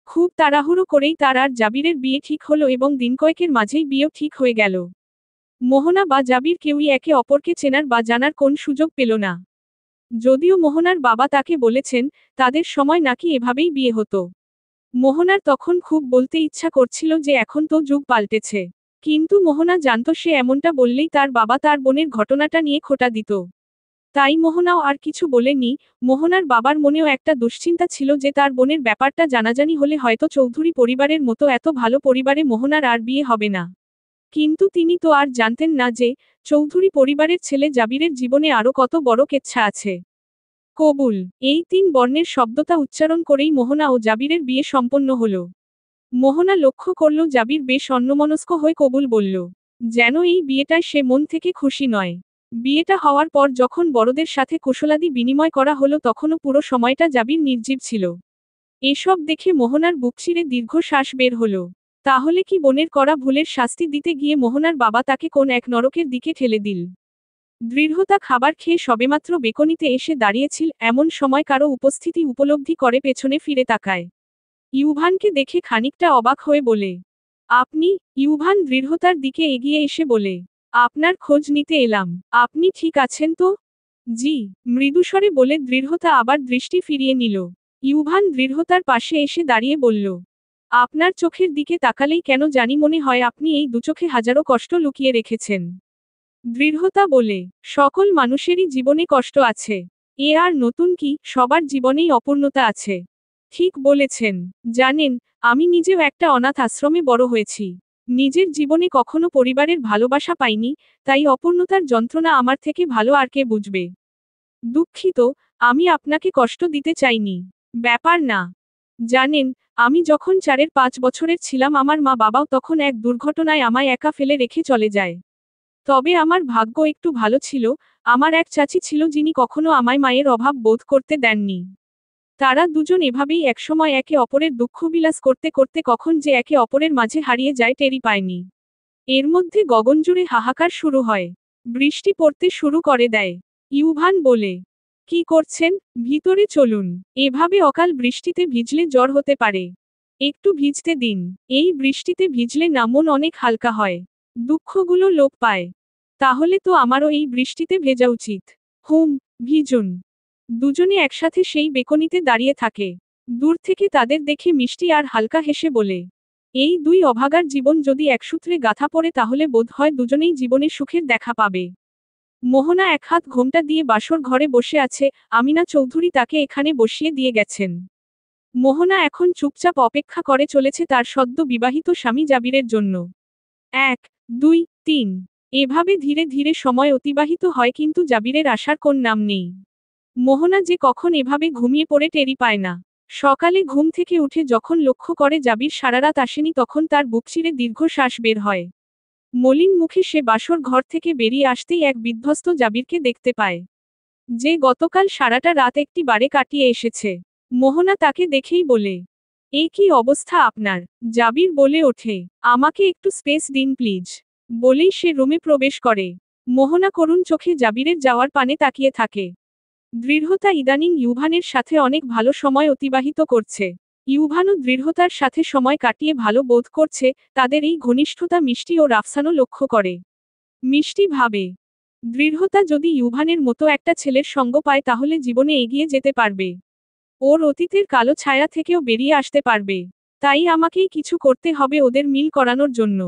খুব তাড়াহুড়ো করেই তার আর জাবিরের বিয়ে ঠিক হলো এবং দিনকয়েকের মাঝেই বিয়েও ঠিক হয়ে গেল। মোহনা বা জাবির কেউই একে অপরকে চেনার বা জানার কোন সুযোগ পেল না। যদিও মোহনার বাবা তাকে বলেছেন, তাদের সময় নাকি এভাবেই বিয়ে হতো। মোহনার তখন খুব বলতে ইচ্ছা করছিল যে এখন তো যুগ পাল্টেছে। কিন্তু মোহনা জানত সে এমনটা বললেই তার বাবা তার বোনের ঘটনাটা নিয়ে খোঁটা দিত। তাই মোহনাও আর কিছু বলেনি। মোহনার বাবার মনেও একটা দুশ্চিন্তা ছিল যে তার বোনের ব্যাপারটা জানাজানি হলে হয়তো চৌধুরী পরিবারের মতো এত ভালো পরিবারে মোহনার আর বিয়ে হবে না। কিন্তু তিনি তো আর জানতেন না যে, চৌধুরী পরিবারের ছেলে জাবিরের জীবনে আরও কত বড় কেচ্ছা আছে। কবুল, এই 3 বর্ণের শব্দটা উচ্চারণ করেই মোহনা ও জাবিরের বিয়ে সম্পন্ন হল। মোহনা লক্ষ্য করল জাবির বেশ অন্যমনস্ক হয়ে কবুল বলল। যেন এই বিয়েটায় সে মন থেকে খুশি নয়। বিয়েটা হওয়ার পর যখন বড়দের সাথে কুশলাদি বিনিময় করা হলো তখনও পুরো সময়টা জাবির নির্জীব ছিল। এসব দেখে মোহনার বুক চিরে দীর্ঘশ্বাস বের হলো। তাহলে কি বোনের করা ভুলের শাস্তি দিতে গিয়ে মোহনার বাবা তাকে কোন এক নরকের দিকে ঠেলে দিল? দৃঢ়তা খাবার খেয়ে সবেমাত্র বেকনিতে এসে দাঁড়িয়েছিল, এমন সময় কারো উপস্থিতি উপলব্ধি করে পেছনে ফিরে তাকায়। ইউভানকে দেখে খানিকটা অবাক হয়ে বলে, আপনি? ইউভান দৃঢ়তার দিকে এগিয়ে এসে বলে, আপনার খোঁজ নিতে এলাম। আপনি ঠিক আছেন তো? জি, মৃদুস্বরে বলে দৃঢ়তা আবার দৃষ্টি ফিরিয়ে নিল। ইউভান দৃঢ়তার পাশে এসে দাঁড়িয়ে বলল, আপনার চোখের দিকে তাকালেই কেন জানি মনে হয় আপনি এই দুচোখে হাজারো কষ্ট লুকিয়ে রেখেছেন। দৃঢ়তা বলে, সকল মানুষেরই জীবনে কষ্ট আছে। এ আর নতুন কি, সবার জীবনেই অপূর্ণতা আছে। ঠিক বলেছেন। জানেন, আমি নিজেও একটা অনাথ আশ্রমে বড় হয়েছি। নিজের জীবনে কখনো পরিবারের ভালোবাসা পাইনি, তাই অপূর্ণতার যন্ত্রণা আমার থেকে ভালো আর কে বুঝবে। দুঃখিত, আমি আপনাকে কষ্ট দিতে চাইনি। ব্যাপার না। জানেন, আমি যখন 4-5 বছরের ছিলাম আমার মা বাবাও তখন এক দুর্ঘটনায় আমায় একা ফেলে রেখে চলে যায়। তবে আমার ভাগ্য একটু ভালো ছিল, আমার এক চাচী ছিল যিনি কখনো আমায় মায়ের অভাব বোধ করতে দেননি। তারা দুজন এভাবেই একসময় একে অপরের দুঃখবিলাস করতে করতে কখন যে একে অপরের মাঝে হারিয়ে যায় টেরই পায়নি। এর মধ্যে গগনজুড়ে হাহাকার শুরু হয়। বৃষ্টি পড়তে শুরু করে দেয়। ইউভান বলে, কি করছেন, ভিতরে চলুন। এভাবে অকাল বৃষ্টিতে ভিজলে জ্বর হতে পারে। একটু ভিজতে দিন। এই বৃষ্টিতে ভিজলে না মন অনেক হালকা হয়। দুঃখগুলো লোপ পায়। তাহলে তো আমারও এই বৃষ্টিতে ভেজা উচিত। হুম, ভিজুন। দুজনে একসাথে সেই বেকনিতে দাঁড়িয়ে থাকে। দূর থেকে তাদের দেখে মিষ্টি আর হালকা হেসে বলে, এই দুই অভাগার জীবন যদি একসূত্রে গাঁথা পড়ে তাহলে বোধ হয় দুজনেই জীবনে সুখের দেখা পাবে। মোহনা এক হাত ঘোমটা দিয়ে বাসর ঘরে বসে আছে, আমিনা চৌধুরী তাকে এখানে বসিয়ে দিয়ে গেছেন। মোহনা এখন চুপচাপ অপেক্ষা করে চলেছে তার সদ্য বিবাহিত স্বামী জাবিরের জন্য। 1, 2, 3 এভাবে ধীরে ধীরে সময় অতিবাহিত হয় কিন্তু জাবিরের আসার কোন নাম নেই। মোহনা যে কখন এভাবে ঘুমিয়ে পড়ে টেরই পায় না। সকালে ঘুম থেকে উঠে যখন লক্ষ্য করে জাবির সারারাত আসেনি তখন তার বুক চিরে দীর্ঘশ্বাস বের হয়। মলিন মুখে সে বাসর ঘর থেকে বেরিয়ে আসতেই এক বিধ্বস্ত জাবিরকে দেখতে পায়, যে গতকাল সারাটা রাত একটি বারে কাটিয়ে এসেছে। মোহনা তাকে দেখেই বলে, এ কি অবস্থা আপনার? জাবির বলে ওঠে, আমাকে একটু স্পেস দিন প্লিজ। বলেই সে রুমে প্রবেশ করে। মোহনা করুণ চোখে জাবিরের যাওয়ার পানে তাকিয়ে থাকে। দৃঢ়তা ইদানিং ইউভানের সাথে অনেক ভালো সময় অতিবাহিত করছে। ইউভানও দৃঢ়তার সাথে সময় কাটিয়ে ভালো বোধ করছে। তাদের এই ঘনিষ্ঠতা মিষ্টি ও রাফসানও লক্ষ্য করে। মিষ্টি ভাবে, দৃঢ়তা যদি ইউভানের মতো একটা ছেলের সঙ্গ পায় তাহলে জীবনে এগিয়ে যেতে পারবে। ওর অতীতের কালো ছায়া থেকেও বেরিয়ে আসতে পারবে। তাই আমাকেই কিছু করতে হবে ওদের মিল করানোর জন্য।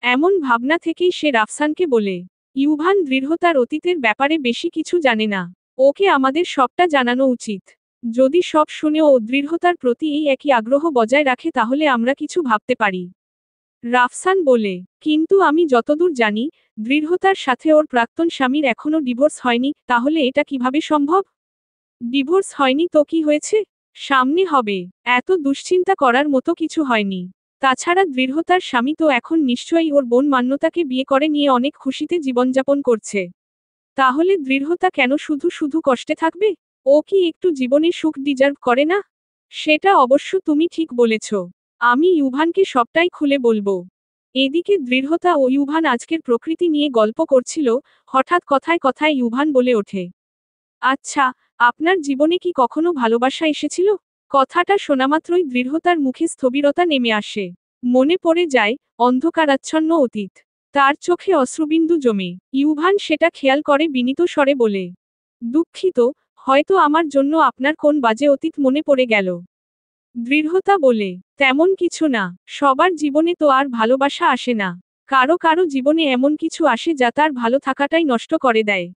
এমন ভাবনা থেকেই সে রাফসানকে বলে, ইউভান দৃঢ়তার অতীতের ব্যাপারে বেশি কিছু জানে না। ওকে আমাদের সবটা জানানো উচিত। যদি সব শুনে ও দৃঢ়তার প্রতি এই একই আগ্রহ বজায় রাখে তাহলে আমরা কিছু ভাবতে পারি। রাফসান বলে, কিন্তু আমি যতদূর জানি, দৃঢ়তার সাথে ওর প্রাক্তন স্বামীর এখনো ডিভোর্স হয়নি, তাহলে এটা কিভাবে সম্ভব? ডিভোর্স হয়নি তো কি হয়েছে? সামনে হবে। এত দুশ্চিন্তা করার মতো কিছু হয়নি। তাছাড়া দৃঢ়তার স্বামী তো এখন নিশ্চয়ই ওর বোন মান্যতাকে বিয়ে করে নিয়ে অনেক খুশিতে জীবনযাপন করছে। তাহলে দৃঢ়তা কেন শুধু শুধু কষ্টে থাকবে? ও কি একটু জীবনের সুখ ডিজার্ভ করে না? সেটা অবশ্য তুমি ঠিক বলেছ। আমি ইউভানকে সবটাই খুলে বলবো। এদিকে দৃঢ়তা ও ইউভান আজকের প্রকৃতি নিয়ে গল্প করছিল, হঠাৎ কথায় কথায় ইউভান বলে ওঠে, আচ্ছা, আপনার জীবনে কি কখনো ভালোবাসা এসেছিল? কথাটা শোনামাত্রই দৃঢ়তার মুখে স্থবিরতা নেমে আসে। মনে পড়ে যায় অন্ধকারাচ্ছন্ন অতীত। তার চোখে অশ্রুবিন্দু জমে। ইউভান সেটা খেয়াল করে বিনীত স্বরে বলে, দুঃখিত, হয়তো আমার জন্য আপনার কোন বাজে অতীত মনে পড়ে গেল। দৃঢ়তা বলে, তেমন কিছু না, সবার জীবনে তো আর ভালোবাসা আসে না। কারো কারো জীবনে এমন কিছু আসে যা তার ভালো থাকাটাই নষ্ট করে দেয়।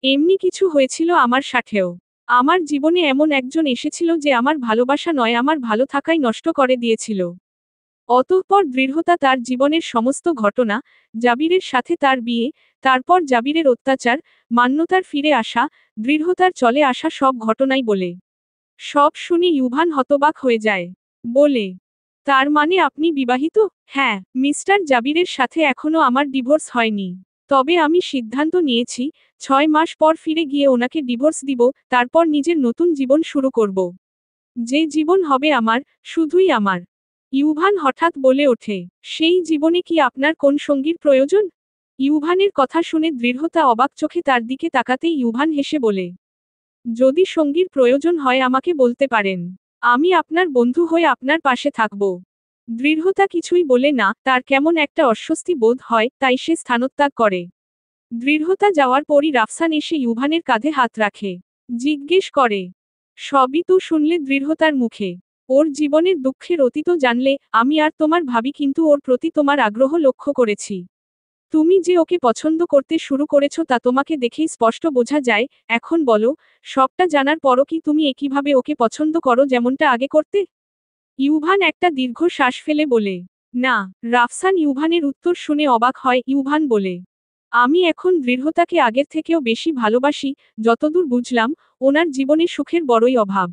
এমনি কিছু হয়েছিল আমার সাথেও। আমার জীবনে এমন একজন এসেছিল যে আমার ভালোবাসা নয় আমার ভালো থাকাই নষ্ট করে দিয়েছিল। অতঃপর দৃঢ়তা তার জীবনের সমস্ত ঘটনা, জাবিরের সাথে তার বিয়ে, তারপর জাবিরের অত্যাচার, মান্যতার ফিরে আসা, দৃঢ়তার চলে আসা সব ঘটনাই বলে। সব শুনে ইউভান হতবাক হয়ে যায়। বলে, তার মানে আপনি বিবাহিত? হ্যাঁ, মিস্টার জাবিরের সাথে এখনো আমার ডিভোর্স হয়নি। তবে আমি সিদ্ধান্ত নিয়েছি, 6 মাস পর ফিরে গিয়ে ওনাকে ডিভোর্স দিব, তারপর নিজের নতুন জীবন শুরু করব। যে জীবন হবে আমার, শুধুই আমার। ইউভান হঠাৎ বলে ওঠে, সেই জীবনে কি আপনার কোন সঙ্গীর প্রয়োজন? ইউভানের কথা শুনে দৃঢ়তা অবাক চোখে তার দিকে তাকাতেই ইউভান হেসে বলে, যদি সঙ্গীর প্রয়োজন হয় আমাকে বলতে পারেন। আমি আপনার বন্ধু হয়ে আপনার পাশে থাকব। দৃঢ়তা কিছুই বলে না, তার কেমন একটা অস্বস্তি বোধ হয়, তাই সে স্থানত্যাগ করে। দৃঢ়তা যাওয়ার পরই রাফসান এসে ইউভানের কাঁধে হাত রাখে। জিজ্ঞেস করে, সবই তো শুনলে দৃঢ়তার মুখে। ওর জীবনের দুঃখের অতীতও জানলে, আমি আর তোমার ভাবি কিন্তু ওর প্রতি তোমার আগ্রহ লক্ষ্য করেছি। তুমি যে ওকে পছন্দ করতে শুরু করেছো তা তোমাকে দেখেই স্পষ্ট বোঝা যায়। এখন বলো, সবটা জানার পরও কি তুমি একইভাবে ওকে পছন্দ করো যেমনটা আগে করতে? ইউভান একটা দীর্ঘ শ্বাস ফেলে বলে, না। রাফসান ইউভানের উত্তর শুনে অবাক হয়। ইউভান বলে, আমি এখন দৃঢ়তাকে আগের থেকেও বেশি ভালোবাসি। যতদূর বুঝলাম, ওনার জীবনে সুখের বড়ই অভাব।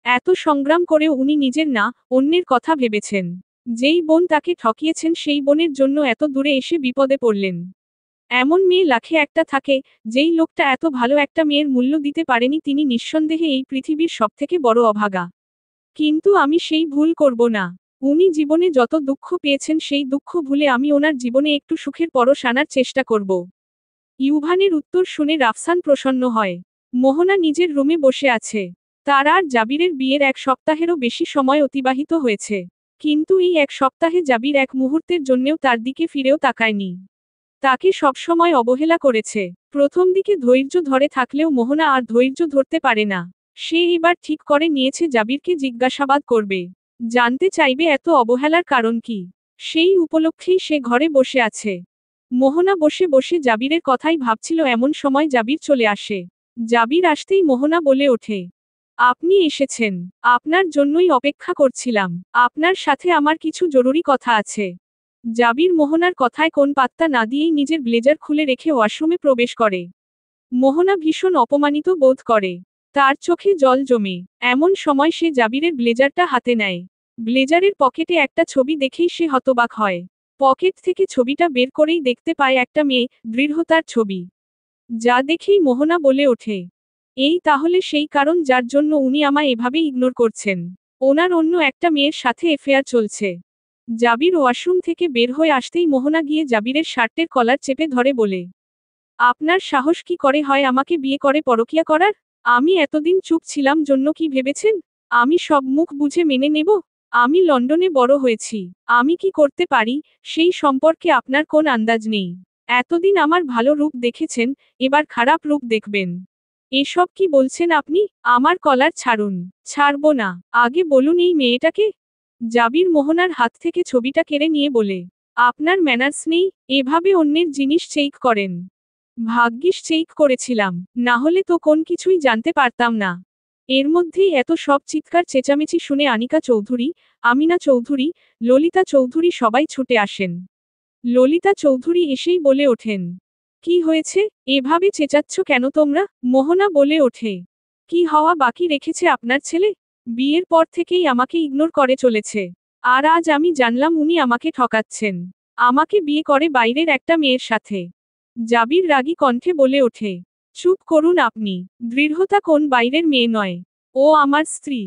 এত সংগ্রাম করেও উনি নিজের না, অন্যের কথা ভেবেছেন। যেই বোন তাকে ঠকিয়েছেন সেই বোনের জন্য এত দূরে এসে বিপদে পড়লেন। এমন মেয়ে লাখে একটা থাকে, যেই লোকটা এত ভালো একটা মেয়ের মূল্য দিতে পারেনি তিনি নিঃসন্দেহে এই পৃথিবীর সবথেকে বড় অভাগা। কিন্তু আমি সেই ভুল করব না। উনি জীবনে যত দুঃখ পেয়েছেন সেই দুঃখ ভুলে আমি ওনার জীবনে একটু সুখের পরশ আনার চেষ্টা করব। ইউভানের উত্তর শুনে রাফসান প্রসন্ন হয়। মোহনা নিজের রুমে বসে আছে। তার আর জাবিরের বিয়ের 1 সপ্তাহেরও বেশি সময় অতিবাহিত হয়েছে। কিন্তু এই 1 সপ্তাহে জাবির এক মুহূর্তের জন্যেও তার দিকে ফিরেও তাকায়নি। তাকে সবসময় অবহেলা করেছে। প্রথম দিকে ধৈর্য ধরে থাকলেও মোহনা আর ধৈর্য ধরতে পারে না। সে এবার ঠিক করে নিয়েছে জাবিরকে জিজ্ঞাসাবাদ করবে। জানতে চাইবে এত অবহেলার কারণ কি। সেই উপলক্ষেই সে ঘরে বসে আছে। মোহনা বসে বসে জাবিরের কথাই ভাবছিল এমন সময় জাবির চলে আসে। জাবির আসতেই মোহনা বলে ওঠে, আপনি এসেছেন। আপনার জন্যই অপেক্ষা করছিলাম। আপনার সাথে আমার কিছু জরুরি কথা আছে। জাবির মোহনার কথায় কোন পাত্তা না দিয়েই নিজের ব্লেজার খুলে রেখে ওয়াশরুমে প্রবেশ করে। মোহনা ভীষণ অপমানিত বোধ করে। তার চোখে জল জমে। এমন সময় সে জাবিরের ব্লেজারটা হাতে নেয়। ব্লেজারের পকেটে একটা ছবি দেখেই সে হতবাক হয়। পকেট থেকে ছবিটা বের করেই দেখতে পায় একটা মেয়ে, দৃঢ়তার ছবি। যা দেখেই মোহনা বলে ওঠে, এই তাহলে সেই কারণ যার জন্য উনি আমায় এভাবে ইগনোর করছেন। ওনার অন্য একটা মেয়ের সাথে অ্যাফেয়ার চলছে। জাবির ওয়াশরুম থেকে বের হয়ে আসতেই মোহনা গিয়ে জাবিরের শার্টের কলার চেপে ধরে বলে, আপনার সাহস কি করে হয় আমাকে বিয়ে করে পরকিয়া করার? আমি এতদিন চুপ ছিলাম জন্য কি ভেবেছেন? আমি সব মুখ বুঝে মেনে নেব? আমি লন্ডনে বড় হয়েছি। আমি কি করতে পারি, সেই সম্পর্কে আপনার কোন আন্দাজ নেই। এতদিন আমার ভালো রূপ দেখেছেন, এবার খারাপ রূপ দেখবেন। এসব কি বলছেন আপনি? আমার কলার ছাড়ুন। ছাড়ব না। আগে বলুন এই মেয়েটাকে। জাবির মোহনার হাত থেকে ছবিটা কেড়ে নিয়ে বলে, আপনার ম্যানার্স নেই, এভাবে অন্যের জিনিস চেক করেন। ভাগ্যিস চেক করেছিলাম, না হলে তো কোন কিছুই জানতে পারতাম না। এর মধ্যেই এত সব চিৎকার চেঁচামেচি শুনে আনিকা চৌধুরী, আমিনা চৌধুরী, ললিতা চৌধুরী সবাই ছুটে আসেন। ললিতা চৌধুরী এসেই বলে ওঠেন, কি হয়েছে, এভাবে চেঁচাচ্ছ কেন তোমরা? মোহনা বলে ওঠে, কি হওয়া বাকি রেখেছে আপনার ছেলে? বিয়ের পর থেকেই আমাকে ইগনোর করে চলেছে। আর আজ আমি জানলাম উনি আমাকে ঠকাচ্ছেন। আমাকে বিয়ে করে বাইরের একটা মেয়ের সাথে। জাবির রাগী কণ্ঠে বলে ওঠে, চুপ করুন আপনি। দৃঢ়তা কোন বাইরের মেয়ে নয়। ও আমার স্ত্রী।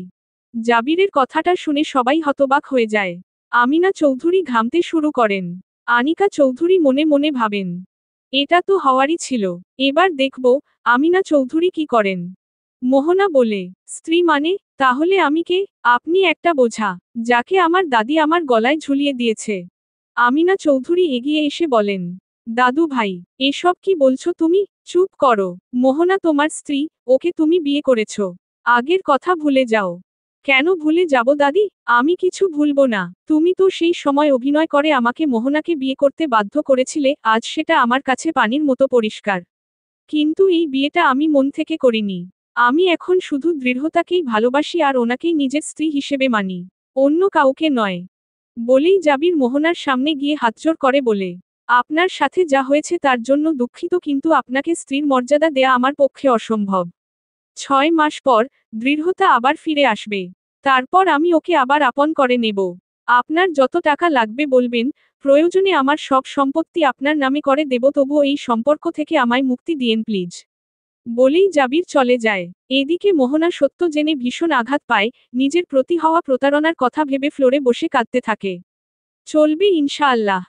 জাবিরের কথাটা শুনে সবাই হতবাক হয়ে যায়। আমিনা চৌধুরী ঘামতে শুরু করেন। আনিকা চৌধুরী মনে মনে ভাবেন, এটা তো হওয়ারই ছিল। এবার দেখব আমিনা চৌধুরী কি করেন। মোহনা বলে, স্ত্রী মানে? তাহলে আমি কে? আপনি একটা বোঝা, যাকে আমার দাদি আমার গলায় ঝুলিয়ে দিয়েছে। আমিনা চৌধুরী এগিয়ে এসে বলেন, দাদু ভাই, এসব কি বলছো তুমি? চুপ করো। মোহনা তোমার স্ত্রী, ওকে তুমি বিয়ে করেছ। আগের কথা ভুলে যাও। কেন ভুলে যাব দাদি? আমি কিছু ভুলবো না। তুমি তো সেই সময় অভিনয় করে আমাকে মোহনাকে বিয়ে করতে বাধ্য করেছিলে, আজ সেটা আমার কাছে পানির মতো পরিষ্কার। কিন্তু এই বিয়েটা আমি মন থেকে করিনি। আমি এখন শুধু দৃঢ়তাকেই ভালোবাসি আর ওনাকেই নিজের স্ত্রী হিসেবে মানি, অন্য কাউকে নয়। বলেই জাবির মোহনার সামনে গিয়ে হাতজোড় করে বলে, আপনার সাথে যা হয়েছে তার জন্য দুঃখিত কিন্তু আপনাকে স্ত্রীর মর্যাদা দেয়া আমার পক্ষে অসম্ভব। 6 মাস পর দৃঢ়তা আবার ফিরে আসবে। তারপর আমি ওকে আবার আপন করে নেব। আপনার যত টাকা লাগবে বলবেন, প্রয়োজনে আমার সব সম্পত্তি আপনার নামে করে দেব, তবুও এই সম্পর্ক থেকে আমায় মুক্তি দিয়েন প্লিজ। বলেই জাবির চলে যায়। এদিকে মোহনা সত্য জেনে ভীষণ আঘাত পায়, নিজের প্রতি হওয়া প্রতারণার কথা ভেবে ফ্লোরে বসে কাঁদতে থাকে। চলবে ইনশাআল্লাহ।